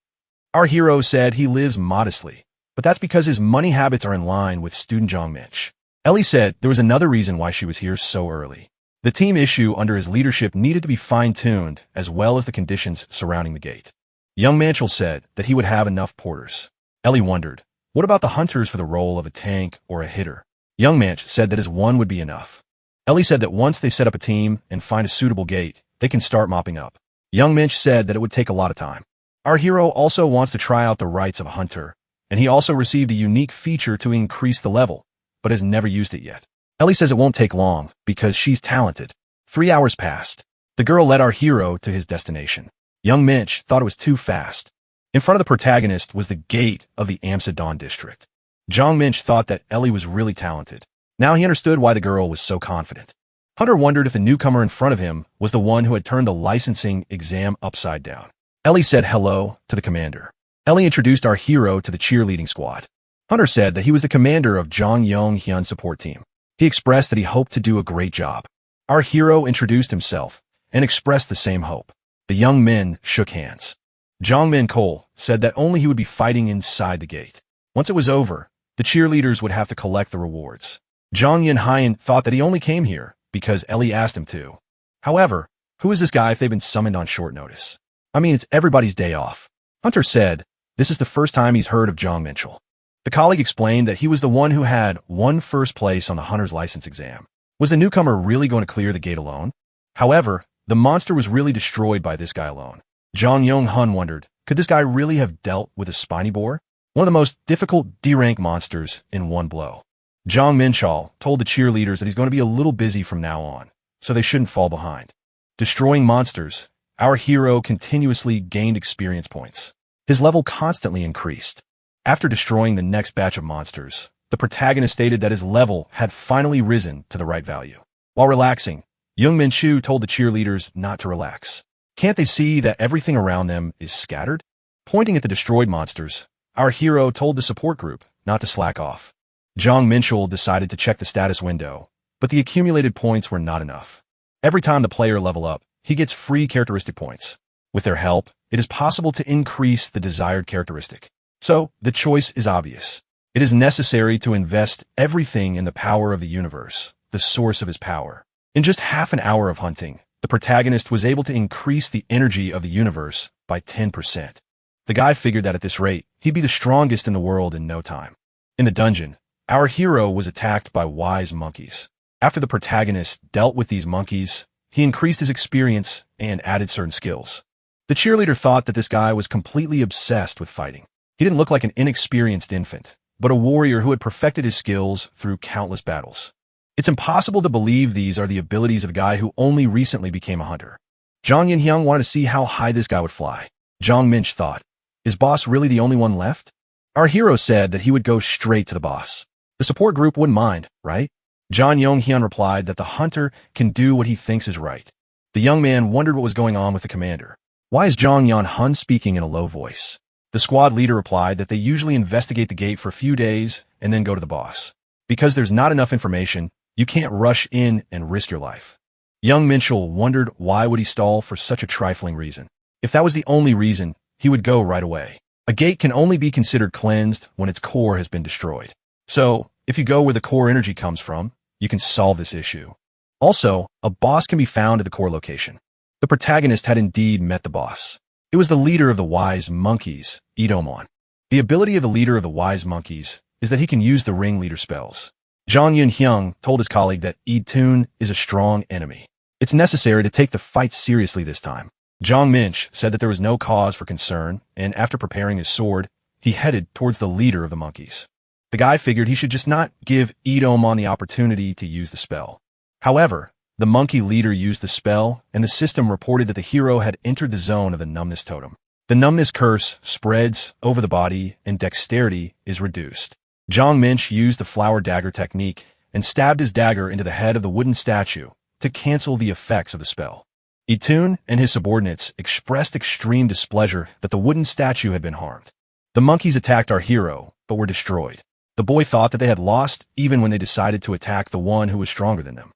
Our hero said he lives modestly, but that's because his money habits are in line with student Zhang Minch. Ellie said there was another reason why she was here so early. The team issue under his leadership needed to be fine-tuned, as well as the conditions surrounding the gate. Young Manchel said that he would have enough porters. Ellie wondered, what about the hunters for the role of a tank or a hitter? Young Manch said that his one would be enough. Ellie said that once they set up a team and find a suitable gate, they can start mopping up. Young Minch said that it would take a lot of time. Our hero also wants to try out the rights of a hunter, and he also received a unique feature to increase the level, but has never used it yet. Ellie says it won't take long, because she's talented. 3 hours passed. The girl led our hero to his destination. Young Minch thought it was too fast. In front of the protagonist was the gate of the Amsterdam district. Jong Minch thought that Ellie was really talented. Now he understood why the girl was so confident. Hunter wondered if the newcomer in front of him was the one who had turned the licensing exam upside down. Ellie said hello to the commander. Ellie introduced our hero to the cheerleading squad. Hunter said that he was the commander of Jong Yong Hyun support team. He expressed that he hoped to do a great job. Our hero introduced himself and expressed the same hope. The young men shook hands. Jong Min Cole said that only he would be fighting inside the gate. Once it was over, the cheerleaders would have to collect the rewards. Jong Yin Hyan thought that he only came here because Ellie asked him to. However, who is this guy if they've been summoned on short notice? I mean, it's everybody's day off. Hunter said this is the first time he's heard of Jong Minchel. The colleague explained that he was the one who had won first place on the hunter's license exam. Was the newcomer really going to clear the gate alone? However, the monster was really destroyed by this guy alone. Jong Yong Hun wondered, could this guy really have dealt with a spiny boar? One of the most difficult D-rank monsters in one blow. Jong Minchal told the cheerleaders that he's going to be a little busy from now on, so they shouldn't fall behind. Destroying monsters, our hero continuously gained experience points. His level constantly increased. After destroying the next batch of monsters, the protagonist stated that his level had finally risen to the right value. While relaxing, Young Min Chu told the cheerleaders not to relax. Can't they see that everything around them is scattered? Pointing at the destroyed monsters, our hero told the support group not to slack off. Jong Minchel decided to check the status window, but the accumulated points were not enough. Every time the player level up, he gets free characteristic points. With their help, it is possible to increase the desired characteristic. So, the choice is obvious. It is necessary to invest everything in the power of the universe, the source of his power. In just half an hour of hunting, the protagonist was able to increase the energy of the universe by 10%. The guy figured that at this rate, he'd be the strongest in the world in no time. In the dungeon, our hero was attacked by wise monkeys. After the protagonist dealt with these monkeys, he increased his experience and added certain skills. The cheerleader thought that this guy was completely obsessed with fighting. He didn't look like an inexperienced infant, but a warrior who had perfected his skills through countless battles. It's impossible to believe these are the abilities of a guy who only recently became a hunter. Jong Yin Hyung wanted to see how high this guy would fly. Jong Minch thought, is boss really the only one left? Our hero said that he would go straight to the boss. The support group wouldn't mind, right? John Yong Hyun replied that the hunter can do what he thinks is right. The young man wondered what was going on with the commander. Why is Jong Yon Hun speaking in a low voice? The squad leader replied that they usually investigate the gate for a few days and then go to the boss. Because there's not enough information, you can't rush in and risk your life. Young Minchel wondered why would he stall for such a trifling reason. If that was the only reason, he would go right away. A gate can only be considered cleansed when its core has been destroyed. So, if you go where the core energy comes from, you can solve this issue. Also, a boss can be found at the core location. The protagonist had indeed met the boss. It was the leader of the wise monkeys, Idomon. The ability of the leader of the wise monkeys is that he can use the ringleader spells. Jong Yun Hyung told his colleague that Toon is a strong enemy. It's necessary to take the fight seriously this time. Jong Minch said that there was no cause for concern, and after preparing his sword, he headed towards the leader of the monkeys. The guy figured he should just not give Idomon the opportunity to use the spell. However, the monkey leader used the spell, and the system reported that the hero had entered the zone of the numbness totem. The numbness curse spreads over the body, and dexterity is reduced. Jong Minch used the flower dagger technique and stabbed his dagger into the head of the wooden statue to cancel the effects of the spell. Toon and his subordinates expressed extreme displeasure that the wooden statue had been harmed. The monkeys attacked our hero, but were destroyed. The boy thought that they had lost even when they decided to attack the one who was stronger than them.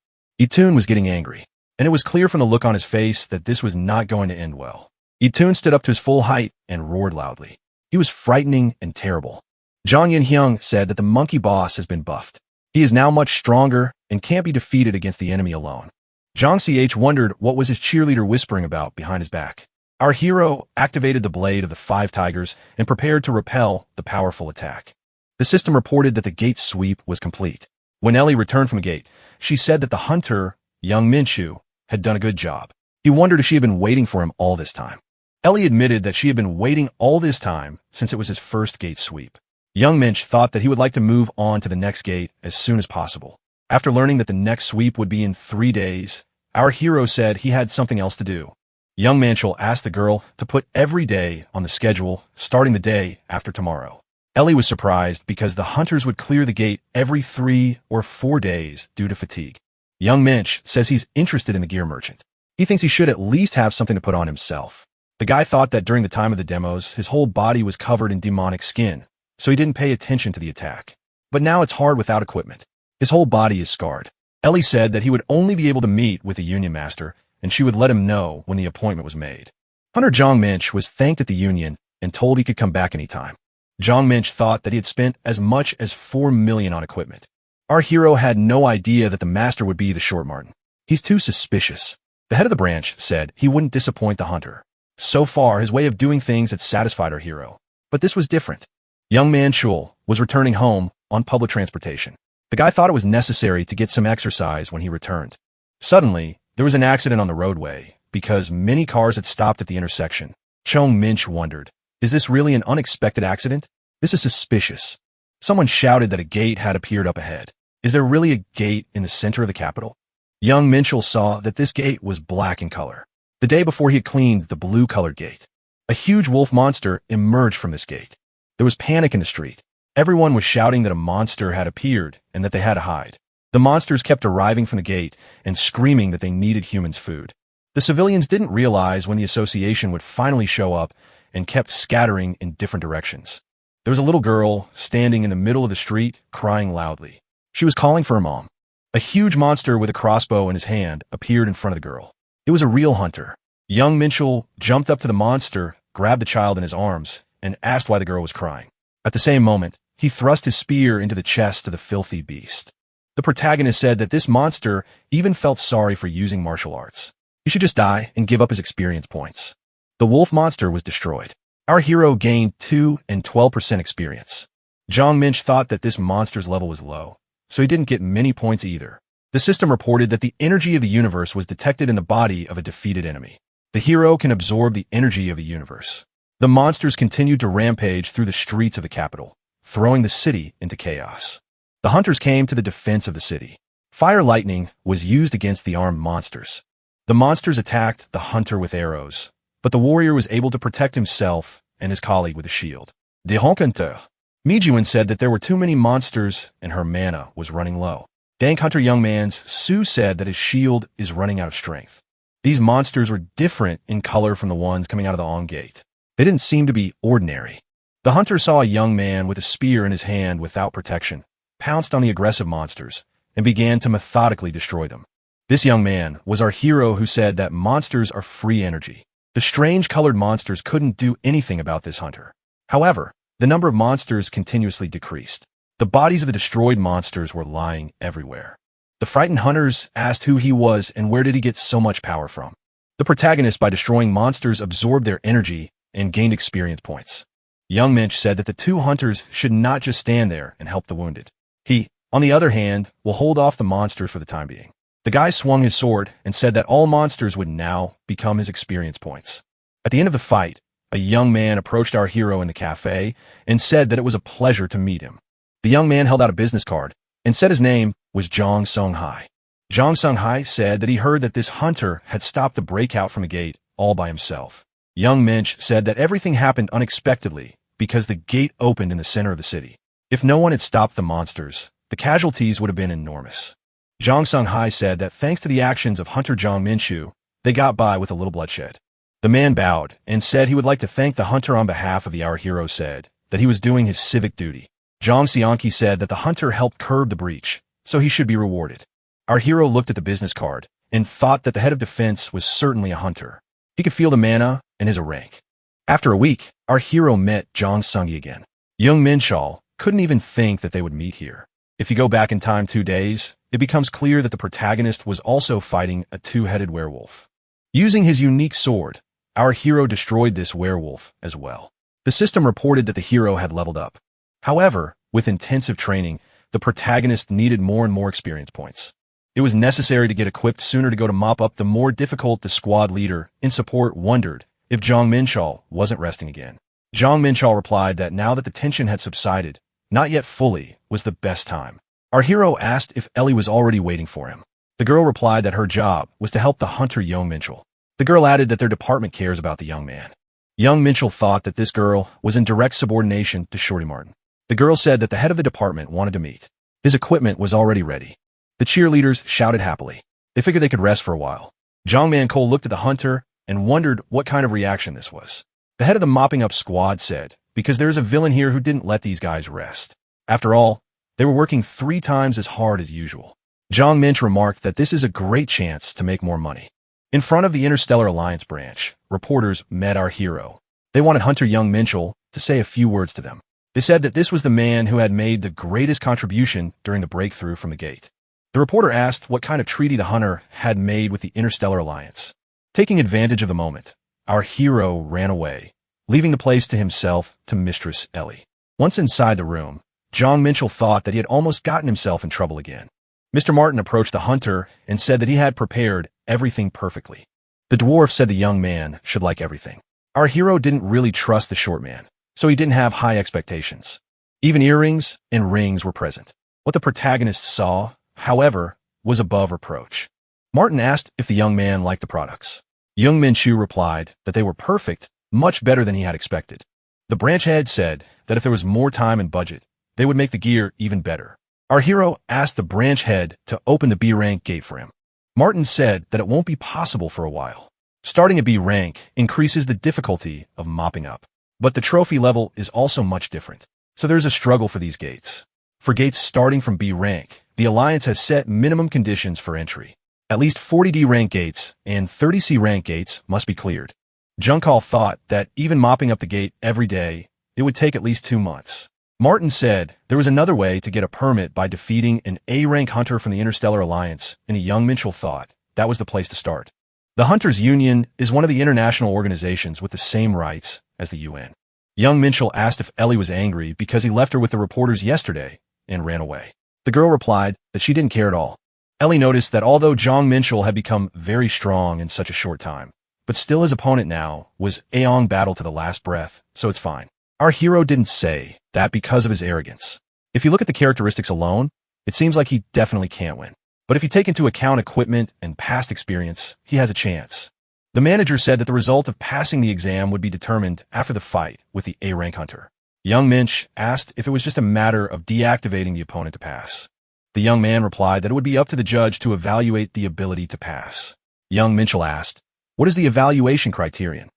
Toon was getting angry, and it was clear from the look on his face that this was not going to end well. Toon stood up to his full height and roared loudly. He was frightening and terrible. Jong Yin Hyung said that the monkey boss has been buffed. He is now much stronger and can't be defeated against the enemy alone. Zhang Ch wondered what was his cheerleader whispering about behind his back. Our hero activated the blade of the 5 tigers and prepared to repel the powerful attack. The system reported that the gate sweep was complete. When Ellie returned from the gate, she said that the hunter, young Minshu, had done a good job. He wondered if she had been waiting for him all this time. Ellie admitted that she had been waiting all this time since it was his first gate sweep. Young Minch thought that he would like to move on to the next gate as soon as possible. After learning that the next sweep would be in 3 days, our hero said he had something else to do. Young Manchel asked the girl to put every day on the schedule, starting the day after tomorrow. Ellie was surprised because the hunters would clear the gate every 3 or 4 days due to fatigue. Young Minch says he's interested in the gear merchant. He thinks he should at least have something to put on himself. The guy thought that during the time of the demos, his whole body was covered in demonic skin, so he didn't pay attention to the attack. But now it's hard without equipment. His whole body is scarred. Ellie said that he would only be able to meet with the Union Master, and she would let him know when the appointment was made. Hunter Zhang Minch was thanked at the Union and told he could come back anytime. Zhang Minch thought that he had spent as much as 4 million on equipment. Our hero had no idea that the master would be the short Martin. He's too suspicious. The head of the branch said he wouldn't disappoint the hunter. So far, his way of doing things had satisfied our hero. But this was different. Young man Chul was returning home on public transportation. The guy thought it was necessary to get some exercise when he returned. Suddenly, there was an accident on the roadway because many cars had stopped at the intersection. Chong Minch wondered, is this really an unexpected accident? This is suspicious. Someone shouted that a gate had appeared up ahead. Is there really a gate in the center of the capital? Young Minchel saw that this gate was black in color. The day before he had cleaned the blue-colored gate, a huge wolf monster emerged from this gate. There was panic in the street. Everyone was shouting that a monster had appeared and that they had to hide. The monsters kept arriving from the gate and screaming that they needed humans' food. The civilians didn't realize when the association would finally show up and kept scattering in different directions. There was a little girl standing in the middle of the street, crying loudly. She was calling for her mom. A huge monster with a crossbow in his hand appeared in front of the girl. It was a real hunter. Young Minchel jumped up to the monster, grabbed the child in his arms, and asked why the girl was crying. At the same moment, he thrust his spear into the chest of the filthy beast. The protagonist said that this monster even felt sorry for using martial arts. He should just die and give up his experience points. The wolf monster was destroyed. Our hero gained 2 and 12% experience. Zhang Minch thought that this monster's level was low, so he didn't get many points either. The system reported that the energy of the universe was detected in the body of a defeated enemy. The hero can absorb the energy of the universe. The monsters continued to rampage through the streets of the capital, throwing the city into chaos. The hunters came to the defense of the city. Fire lightning was used against the armed monsters. The monsters attacked the hunter with arrows, but the warrior was able to protect himself and his colleague with a shield. De Honkenteur. Mijuan said that there were too many monsters and her mana was running low. Dank Hunter Young Man's Sue said that his shield is running out of strength. These monsters were different in color from the ones coming out of the On Gate. They didn't seem to be ordinary. The hunter saw a young man with a spear in his hand without protection, pounced on the aggressive monsters, and began to methodically destroy them. This young man was our hero who said that monsters are free energy. The strange colored monsters couldn't do anything about this hunter. However, the number of monsters continuously decreased. The bodies of the destroyed monsters were lying everywhere. The frightened hunters asked who he was and where did he get so much power from. The protagonist, by destroying monsters, absorbed their energy and gained experience points. Young Minch said that the 2 hunters should not just stand there and help the wounded. He, on the other hand, will hold off the monsters for the time being. The guy swung his sword and said that all monsters would now become his experience points. At the end of the fight, a young man approached our hero in the cafe and said that it was a pleasure to meet him. The young man held out a business card and said his name was Zhang Songhai. Zhang Songhai said that he heard that this hunter had stopped the breakout from the gate all by himself. Young Minch said that everything happened unexpectedly because the gate opened in the center of the city. If no one had stopped the monsters, the casualties would have been enormous. Zhang Songhai said that thanks to the actions of Hunter Zhang Minshu, they got by with a little bloodshed. The man bowed and said he would like to thank the hunter on behalf of the Our Hero said that he was doing his civic duty. Zhang Xianqi said that the hunter helped curb the breach, so he should be rewarded. Our hero looked at the business card and thought that the head of defense was certainly a hunter. He could feel the mana and his rank. After a week, our hero met Zhang Sungyi again. Young Minshal couldn't even think that they would meet here. If you go back in time 2 days, it becomes clear that the protagonist was also fighting a two-headed werewolf. Using his unique sword, our hero destroyed this werewolf as well. The system reported that the hero had leveled up. However, with intensive training, the protagonist needed more and more experience points. It was necessary to get equipped sooner to go to mop up the more difficult. The squad leader in support wondered if Zhang Minchal wasn't resting again. Zhang Minchal replied that now that the tension had subsided, not yet fully, was the best time. Our hero asked if Ellie was already waiting for him. The girl replied that her job was to help the hunter young Minchal. The girl added that their department cares about the young man. Young Minchal thought that this girl was in direct subordination to Shorty Martin. The girl said that the head of the department wanted to meet. His equipment was already ready. The cheerleaders shouted happily. They figured they could rest for a while. Zhang Manchal looked at the hunter and wondered what kind of reaction this was. The head of the mopping up squad said, because there's a villain here who didn't let these guys rest. After all, they were working 3 times as hard as usual. Zhang Minch remarked that this is a great chance to make more money. In front of the Interstellar Alliance branch, reporters met our hero. They wanted Hunter Young Minchal to say a few words to them. They said that this was the man who had made the greatest contribution during the breakthrough from the gate. The reporter asked what kind of treaty the hunter had made with the Interstellar Alliance. Taking advantage of the moment, our hero ran away, leaving the place to himself to Mistress Ellie. Once inside the room, Zhang Minchal thought that he had almost gotten himself in trouble again. Mr. Martin approached the hunter and said that he had prepared everything perfectly. The dwarf said the young man should like everything. Our hero didn't really trust the short man, so he didn't have high expectations. Even earrings and rings were present. What the protagonist saw, however, was above reproach. Martin asked if the young man liked the products. Young Minchu replied that they were perfect, much better than he had expected. The branch head said that if there was more time and budget, they would make the gear even better. Our hero asked the branch head to open the B rank gate for him. Martin said that it won't be possible for a while. Starting at B rank increases the difficulty of mopping up. But the trophy level is also much different, so there's a struggle for these gates. For gates starting from B rank, the Alliance has set minimum conditions for entry. At least 40 D rank gates and 30 C rank gates must be cleared. Junkal thought that even mopping up the gate every day, it would take at least 2 months. Martin said there was another way to get a permit by defeating an A-rank hunter from the Interstellar Alliance, and a young Minchal thought that was the place to start. The Hunters Union is one of the international organizations with the same rights as the UN. Young Minchal asked if Ellie was angry because he left her with the reporters yesterday and ran away. The girl replied that she didn't care at all. Ellie noticed that although Zhang Minchal had become very strong in such a short time, but still his opponent now was Aong battle to the last breath, so it's fine. Our hero didn't say that because of his arrogance. If you look at the characteristics alone, it seems like he definitely can't win. But if you take into account equipment and past experience, he has a chance. The manager said that the result of passing the exam would be determined after the fight with the A-rank hunter. Young Minch asked if it was just a matter of deactivating the opponent to pass. The young man replied that it would be up to the judge to evaluate the ability to pass. Young Minchal asked, "What is the evaluation criterion?"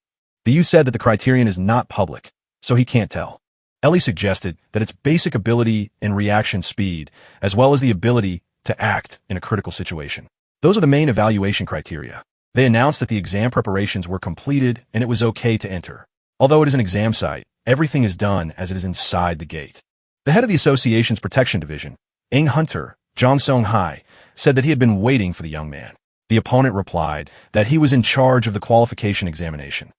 The youth said that the criterion is not public, so he can't tell. Ellie suggested that it's basic ability and reaction speed, as well as the ability to act in a critical situation. Those are the main evaluation criteria. They announced that the exam preparations were completed and it was okay to enter. Although it is an exam site, everything is done as it is inside the gate. The head of the association's protection division, Ing Hunter, Zhang Song Hai, said that he had been waiting for the young man. The opponent replied that he was in charge of the qualification examination.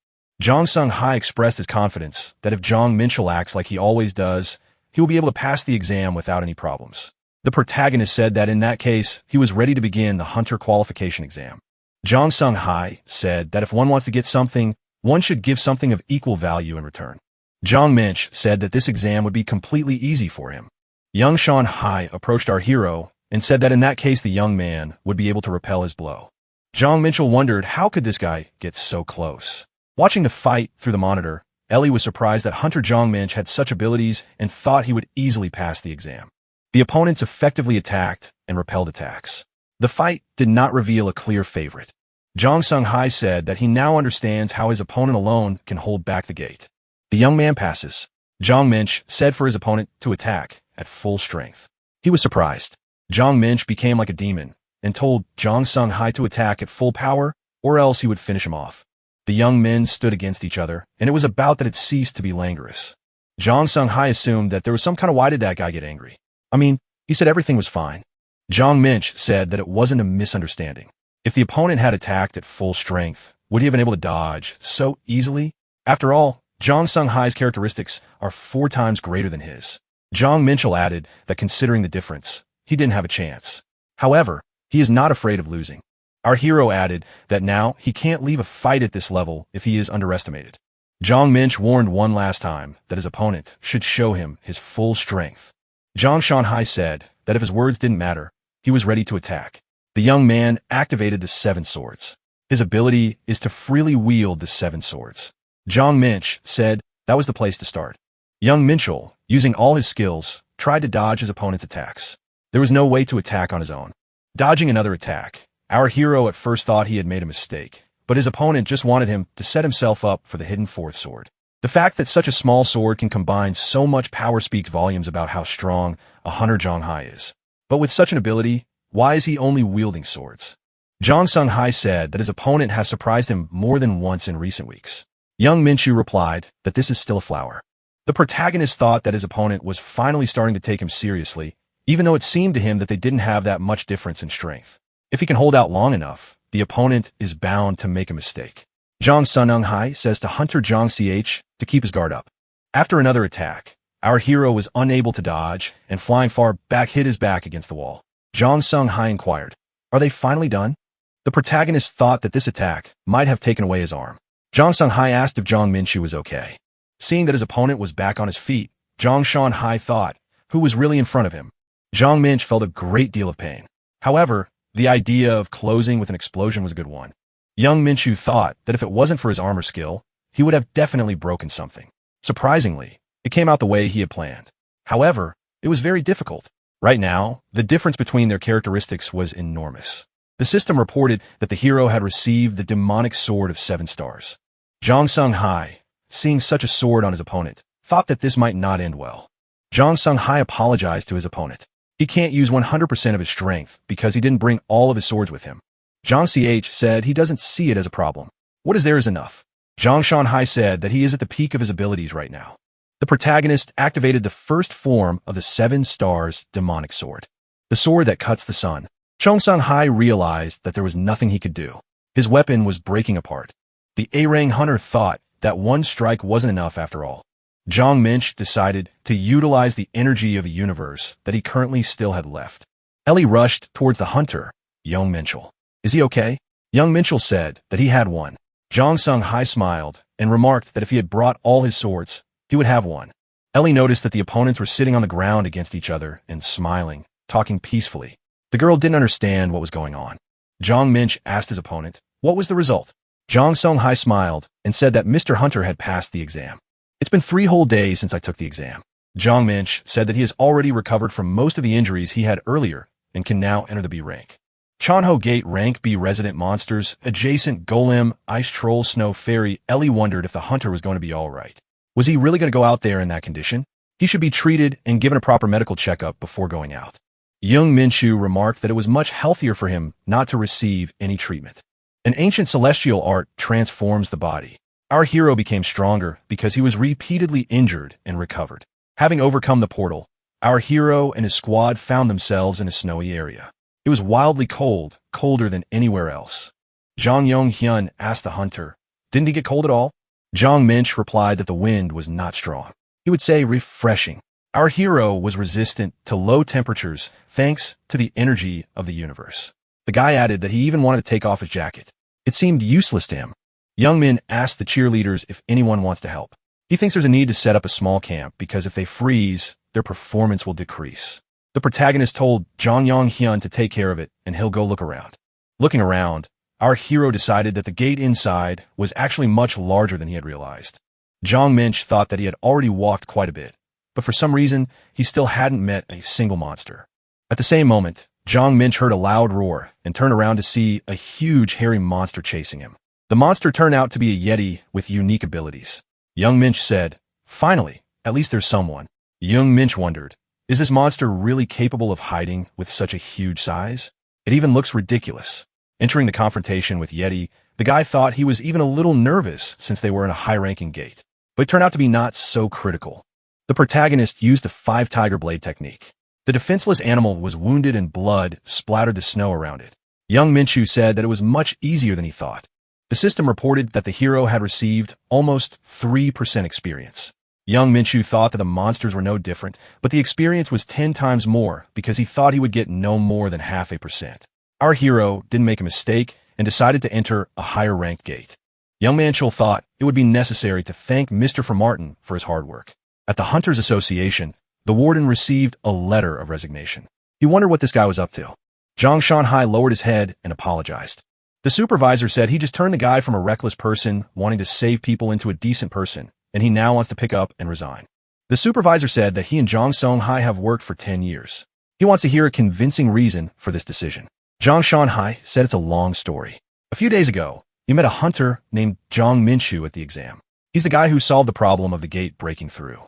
Zhang Sung Hai expressed his confidence that if Zhang Minchal acts like he always does, he will be able to pass the exam without any problems. The protagonist said that in that case, he was ready to begin the hunter qualification exam. Zhang Sung Hai said that if one wants to get something, one should give something of equal value in return. Zhang Minch said that this exam would be completely easy for him. Young Shan Hai approached our hero and said that in that case the young man would be able to repel his blow. Zhang Minchal wondered how could this guy get so close. Watching the fight through the monitor, Ellie was surprised that Hunter Zhang Minch had such abilities and thought he would easily pass the exam. The opponents effectively attacked and repelled attacks. The fight did not reveal a clear favorite. Zhang Sung Hai said that he now understands how his opponent alone can hold back the gate. The young man passes. Zhang Minch said for his opponent to attack at full strength. He was surprised. Zhang Minch became like a demon and told Zhang Sung Hai to attack at full power or else he would finish him off. The young men stood against each other, and it was about that it ceased to be languorous. Zhang Sung Hai assumed that there was some kind of why did that guy get angry? I mean, He said everything was fine. Zhang Minch said that it wasn't a misunderstanding. If the opponent had attacked at full strength, would he have been able to dodge so easily? After all, Zhang Songhai's characteristics are 4 times greater than his. Zhang Minchel added that considering the difference, he didn't have a chance. However, he is not afraid of losing. Our hero added that now he can't leave a fight at this level if he is underestimated. Zhang Minch warned one last time that his opponent should show him his full strength. Zhang Shanhai said that if his words didn't matter, he was ready to attack. The young man activated the 7 swords. His ability is to freely wield the 7 swords. Zhang Minch said that was the place to start. Young Minchel, using all his skills, tried to dodge his opponent's attacks. There was no way to attack on his own. Dodging another attack, our hero at first thought he had made a mistake, but his opponent just wanted him to set himself up for the hidden 4th sword. The fact that such a small sword can combine so much power speaks volumes about how strong a hunter Zhang Hai is. But with such an ability, why is he only wielding swords? Zhang Songhai said that his opponent has surprised him more than once in recent weeks. Young Minchu replied that this is still a flower. The protagonist thought that his opponent was finally starting to take him seriously, even though it seemed to him that they didn't have that much difference in strength. If he can hold out long enough, the opponent is bound to make a mistake. Zhang Songhai says to Hunter Zhang Ch to keep his guard up. After another attack, our hero was unable to dodge and flying far back hit his back against the wall. Zhang Songhai inquired, "Are they finally done?" The protagonist thought that this attack might have taken away his arm. Zhang Songhai asked if Zhang Minchu was okay. Seeing that his opponent was back on his feet, Zhang Shanhai thought, who was really in front of him? Zhang Minch felt a great deal of pain. However, the idea of closing with an explosion was a good one. Young Minchu thought that if it wasn't for his armor skill, he would have definitely broken something. Surprisingly, it came out the way he had planned. However, it was very difficult. Right now, the difference between their characteristics was enormous. The system reported that the hero had received the demonic sword of 7 stars. Zhang Songhai, seeing such a sword on his opponent, thought that this might not end well. Zhang Songhai apologized to his opponent. He can't use 100% of his strength because he didn't bring all of his swords with him. Zhang Ch said he doesn't see it as a problem. What is there is enough. Zhang Shanhai said that he is at the peak of his abilities right now. The protagonist activated the first form of the 7 stars demonic sword. The sword that cuts the sun. Zhang Songhai realized that there was nothing he could do. His weapon was breaking apart. The Arang hunter thought that one strike wasn't enough after all. Zhang Minch decided to utilize the energy of a universe that he currently still had left. Ellie rushed towards the hunter, Young Minchel. "Is he okay?" Young Minchel said that he had one. Zhang Songhai smiled and remarked that if he had brought all his swords, he would have one. Ellie noticed that the opponents were sitting on the ground against each other and smiling, talking peacefully. The girl didn't understand what was going on. Zhang Minch asked his opponent, what was the result? Zhang Songhai smiled and said that Mr. Hunter had passed the exam. "It's been 3 whole days since I took the exam." Zhang Minch said that he has already recovered from most of the injuries he had earlier and can now enter the B rank. Chanho Gate Rank B resident monsters, adjacent Golem, Ice Troll, Snow Fairy. Ellie wondered if the hunter was going to be alright. Was he really going to go out there in that condition? He should be treated and given a proper medical checkup before going out. Young Minchu remarked that it was much healthier for him not to receive any treatment. An ancient celestial art transforms the body. Our hero became stronger because he was repeatedly injured and recovered. Having overcome the portal, our hero and his squad found themselves in a snowy area. It was wildly cold, colder than anywhere else. Zhang Yonghyun asked the hunter, "Didn't he get cold at all?" Zhang Minch replied that the wind was not strong. He would say refreshing. Our hero was resistant to low temperatures thanks to the energy of the universe. The guy added that he even wanted to take off his jacket. It seemed useless to him. Young Min asked the cheerleaders if anyone wants to help. He thinks there's a need to set up a small camp because if they freeze, their performance will decrease. The protagonist told Zhang Yonghyun to take care of it and he'll go look around. Looking around, our hero decided that the gate inside was actually much larger than he had realized. Zhang Minch thought that he had already walked quite a bit, but for some reason, he still hadn't met a single monster. At the same moment, Zhang Minch heard a loud roar and turned around to see a huge hairy monster chasing him. The monster turned out to be a Yeti with unique abilities. Young Minch said, "Finally, at least there's someone." Young Minch wondered, is this monster really capable of hiding with such a huge size? It even looks ridiculous. Entering the confrontation with Yeti, the guy thought he was even a little nervous since they were in a high-ranking gate, but it turned out to be not so critical. The protagonist used the 5 tiger blade technique. The defenseless animal was wounded and blood splattered the snow around it. Young Minchu said that it was much easier than he thought. The system reported that the hero had received almost 3% experience. Young Minchu thought that the monsters were no different, but the experience was 10 times more because he thought he would get no more than 0.5%. Our hero didn't make a mistake and decided to enter a higher-ranked gate. Young Manchul thought it would be necessary to thank Mr. Martin for his hard work. At the Hunters Association, the warden received a letter of resignation. He wondered what this guy was up to. Zhang Shanhai lowered his head and apologized. The supervisor said he just turned the guy from a reckless person wanting to save people into a decent person, and he now wants to pick up and resign. The supervisor said that he and Zhang Songhai have worked for 10 years. He wants to hear a convincing reason for this decision. Zhang Shanhai said it's a long story. A few days ago, he met a hunter named Zhang Minchu at the exam. He's the guy who solved the problem of the gate breaking through.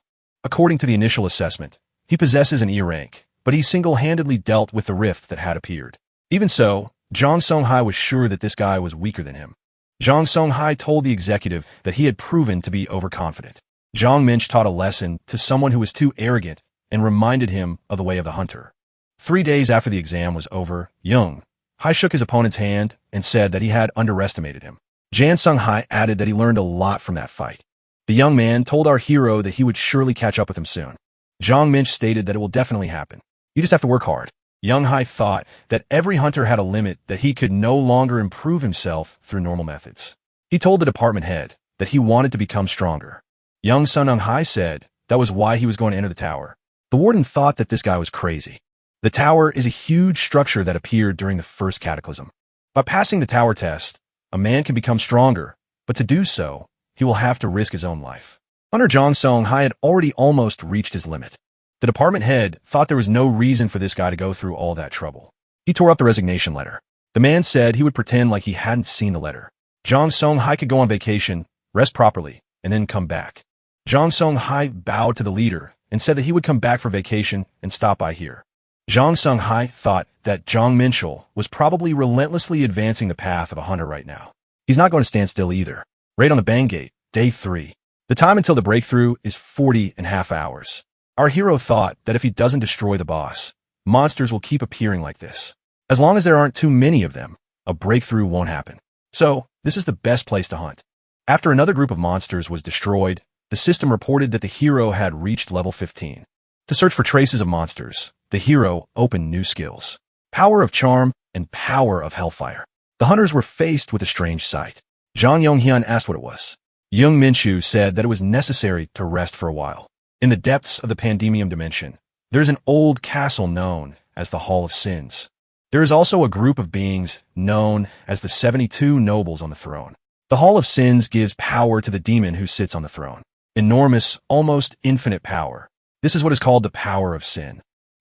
According to the initial assessment, he possesses an E rank, but he single-handedly dealt with the rift that had appeared. Even so, Zhang Songhai was sure that this guy was weaker than him. Zhang Songhai told the executive that he had proven to be overconfident. Zhang Minch taught a lesson to someone who was too arrogant and reminded him of the way of the hunter. 3 days after the exam was over, Young Hai shook his opponent's hand and said that he had underestimated him. Jan Songhai added that he learned a lot from that fight. The young man told our hero that he would surely catch up with him soon. Zhang Minch stated that it will definitely happen. You just have to work hard. Young Hai thought that every hunter had a limit that he could no longer improve himself through normal methods. He told the department head that he wanted to become stronger. Young Sun Hai said that was why he was going to enter the tower. The warden thought that this guy was crazy. The tower is a huge structure that appeared during the first cataclysm. By passing the tower test, a man can become stronger, but to do so, he will have to risk his own life. Hunter Zhang Songhai had already almost reached his limit. The department head thought there was no reason for this guy to go through all that trouble. He tore up the resignation letter. The man said he would pretend like he hadn't seen the letter. Zhang Songhai could go on vacation, rest properly, and then come back. Zhang Songhai bowed to the leader and said that he would come back for vacation and stop by here. Zhang Songhai thought that Zhang Minchul was probably relentlessly advancing the path of a hunter right now. He's not going to stand still either. Raid on the Bang Gate, Day 3. The time until the breakthrough is 40.5 hours. Our hero thought that if he doesn't destroy the boss, monsters will keep appearing like this. As long as there aren't too many of them, a breakthrough won't happen. So, this is the best place to hunt. After another group of monsters was destroyed, the system reported that the hero had reached level 15. To search for traces of monsters, the hero opened new skills: Power of Charm and Power of Hellfire. The hunters were faced with a strange sight. Zhang Yonghyun asked what it was. Young Minchu said that it was necessary to rest for a while. In the depths of the Pandemium dimension, there is an old castle known as the Hall of Sins. There is also a group of beings known as the 72 nobles on the throne. The Hall of Sins gives power to the demon who sits on the throne. Enormous, almost infinite power. This is what is called the power of sin.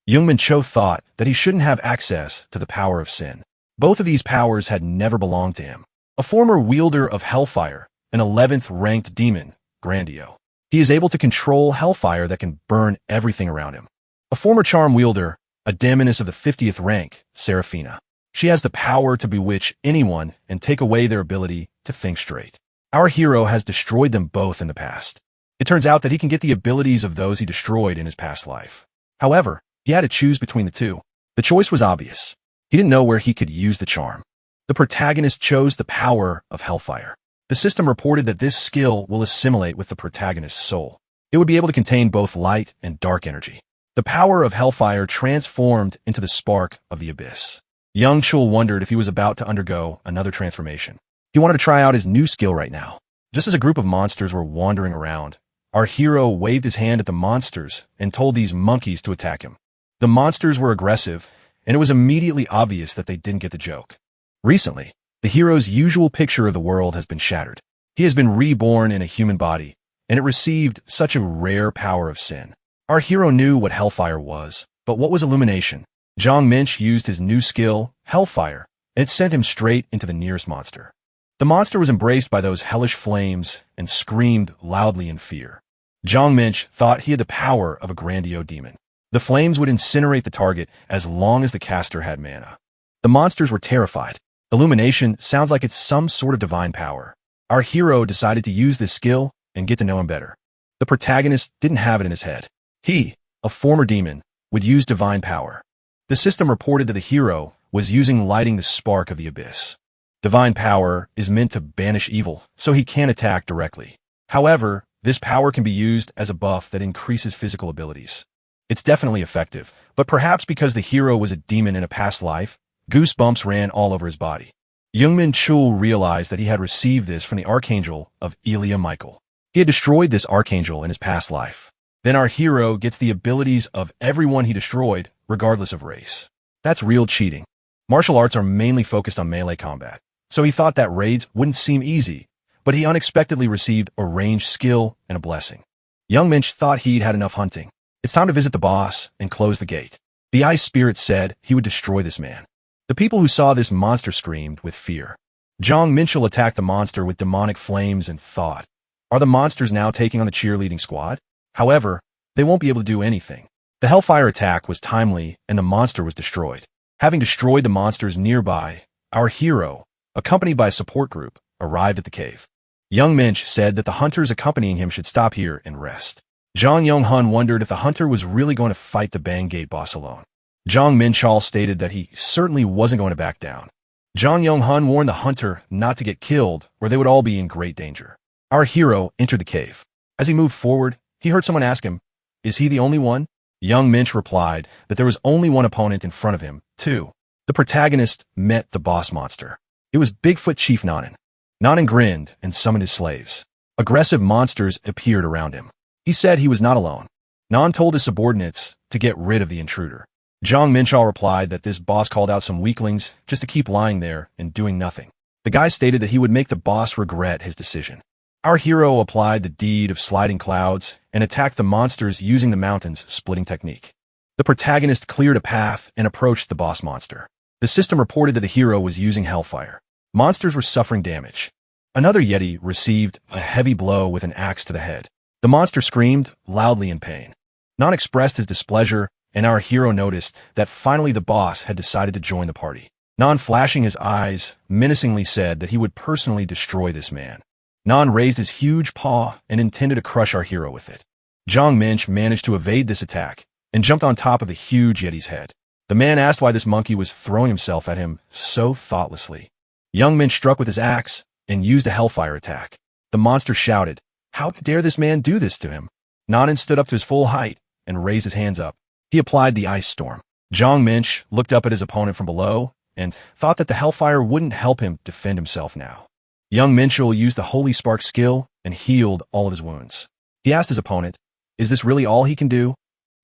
Youngman Cho thought that he shouldn't have access to the power of sin. Both of these powers had never belonged to him. A former wielder of Hellfire, an 11th ranked demon, Grandio. He is able to control Hellfire that can burn everything around him. A former charm wielder, a demoness of the 50th rank, Seraphina. She has the power to bewitch anyone and take away their ability to think straight. Our hero has destroyed them both in the past. It turns out that he can get the abilities of those he destroyed in his past life. However, he had to choose between the two. The choice was obvious. He didn't know where he could use the charm. The protagonist chose the power of Hellfire. The system reported that this skill will assimilate with the protagonist's soul. It would be able to contain both light and dark energy. The power of Hellfire transformed into the spark of the abyss. Young Chul wondered if he was about to undergo another transformation. He wanted to try out his new skill right now. Just as a group of monsters were wandering around, our hero waved his hand at the monsters and told these monkeys to attack him. The monsters were aggressive, and it was immediately obvious that they didn't get the joke. Recently, the hero's usual picture of the world has been shattered. He has been reborn in a human body, and it received such a rare power of sin. Our hero knew what Hellfire was, but what was Illumination? Zhang Minch used his new skill, Hellfire, and it sent him straight into the nearest monster. The monster was embraced by those hellish flames and screamed loudly in fear. Zhang Minch thought he had the power of a Grandio demon. The flames would incinerate the target as long as the caster had mana. The monsters were terrified. Illumination sounds like it's some sort of divine power. Our hero decided to use this skill and get to know him better. The protagonist didn't have it in his head. He, a former demon, would use divine power. The system reported that the hero was using lighting the spark of the abyss. Divine power is meant to banish evil, so he can't attack directly. However, this power can be used as a buff that increases physical abilities. It's definitely effective, but perhaps because the hero was a demon in a past life, goosebumps ran all over his body. Youngmin Chul realized that he had received this from the archangel of Elia Michael. He had destroyed this archangel in his past life. Then our hero gets the abilities of everyone he destroyed, regardless of race. That's real cheating. Martial arts are mainly focused on melee combat, so he thought that raids wouldn't seem easy, but he unexpectedly received a ranged skill and a blessing. Young Minch thought he'd had enough hunting. It's time to visit the boss and close the gate. The ice spirit said he would destroy this man. The people who saw this monster screamed with fear. Zhang Minchel attacked the monster with demonic flames and thought, are the monsters now taking on the cheerleading squad? However, they won't be able to do anything. The Hellfire attack was timely and the monster was destroyed. Having destroyed the monsters nearby, our hero, accompanied by a support group, arrived at the cave. Young Minch said that the hunters accompanying him should stop here and rest. Zhang Yonghun wondered if the hunter was really going to fight the Bang Gate boss alone. Zhang Minchal stated that he certainly wasn't going to back down. Zhang Yonghun warned the hunter not to get killed or they would all be in great danger. Our hero entered the cave. As he moved forward, he heard someone ask him, is he the only one? Young Minch replied that there was only one opponent in front of him, too. The protagonist met the boss monster. It was Bigfoot Chief Nanan. Nanan grinned and summoned his slaves. Aggressive monsters appeared around him. He said he was not alone. Nan told his subordinates to get rid of the intruder. Zhang Minchal replied that this boss called out some weaklings just to keep lying there and doing nothing. The guy stated that he would make the boss regret his decision. Our hero applied the deed of sliding clouds and attacked the monsters using the mountain's splitting technique. The protagonist cleared a path and approached the boss monster. The system reported that the hero was using Hellfire. Monsters were suffering damage. Another Yeti received a heavy blow with an axe to the head. The monster screamed loudly in pain. Nan expressed his displeasure, and our hero noticed that finally the boss had decided to join the party. Nan, flashing his eyes, menacingly said that he would personally destroy this man. Nan raised his huge paw and intended to crush our hero with it. Zhang Minch managed to evade this attack and jumped on top of the huge Yeti's head. The man asked why this monkey was throwing himself at him so thoughtlessly. Young Minch struck with his axe and used a Hellfire attack. The monster shouted, how dare this man do this to him? Nanan stood up to his full height and raised his hands up. He applied the ice storm. Zhang Minch looked up at his opponent from below and thought that the Hellfire wouldn't help him defend himself now. Young Minchel used the Holy Spark skill and healed all of his wounds. He asked his opponent, is this really all he can do?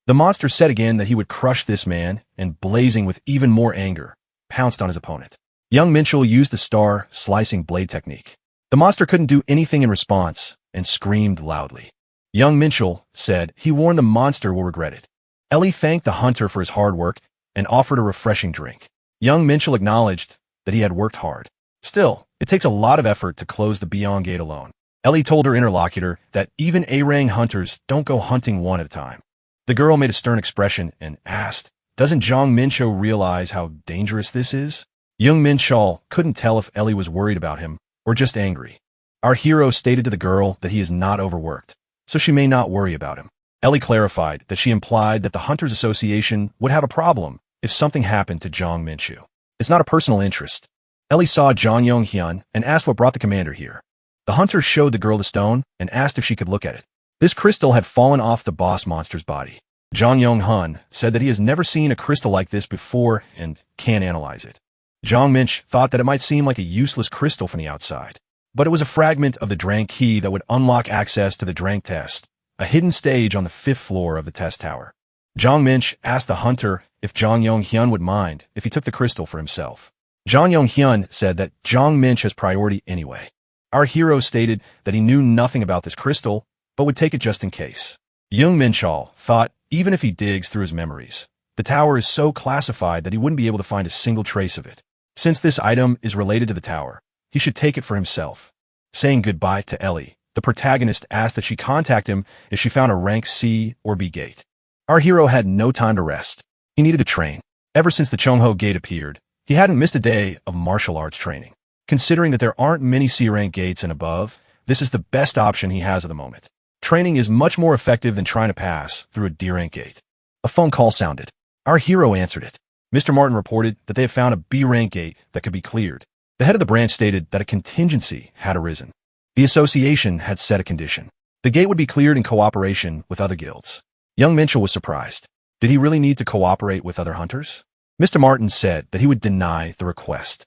The monster said again that he would crush this man and, blazing with even more anger, pounced on his opponent. Young Minchel used the star slicing blade technique. The monster couldn't do anything in response and screamed loudly. Young Minchel said he warned the monster will regret it. Ellie thanked the hunter for his hard work and offered a refreshing drink. Young Minchel acknowledged that he had worked hard. Still, it takes a lot of effort to close the Beyond Gate alone. Ellie told her interlocutor that even A-Rang hunters don't go hunting one at a time. The girl made a stern expression and asked, doesn't Zhang Mincho realize how dangerous this is? Young Minchal couldn't tell if Ellie was worried about him or just angry. Our hero stated to the girl that he is not overworked, so she may not worry about him. Ellie clarified that she implied that the Hunters Association would have a problem if something happened to Zhang Minchu. It's not a personal interest. Ellie saw Zhang Yonghyun and asked what brought the commander here. The hunter showed the girl the stone and asked if she could look at it. This crystal had fallen off the boss monster's body. Zhang Yonghun said that he has never seen a crystal like this before and can't analyze it. Zhang Minch thought that it might seem like a useless crystal from the outside, but it was a fragment of the Drank key that would unlock access to the Drank test, a hidden stage on the 5th floor of the test tower. Zhang Minch asked the hunter if Zhang Yonghyun would mind if he took the crystal for himself. Zhang Yonghyun said that Zhang Minch has priority anyway. Our hero stated that he knew nothing about this crystal, but would take it just in case. Young Minchal thought even if he digs through his memories, the tower is so classified that he wouldn't be able to find a single trace of it. Since this item is related to the tower, he should take it for himself. Saying goodbye to Ellie, the protagonist asked that she contact him if she found a rank C or B gate. Our hero had no time to rest. He needed to train. Ever since the Chongho gate appeared, he hadn't missed a day of martial arts training. Considering that there aren't many C-rank gates and above, this is the best option he has at the moment. Training is much more effective than trying to pass through a D-rank gate. A phone call sounded. Our hero answered it. Mr. Martin reported that they had found a B-rank gate that could be cleared. The head of the branch stated that a contingency had arisen. The association had set a condition. The gate would be cleared in cooperation with other guilds. Young Minchell was surprised. Did he really need to cooperate with other hunters? Mr. Martin said that he would deny the request.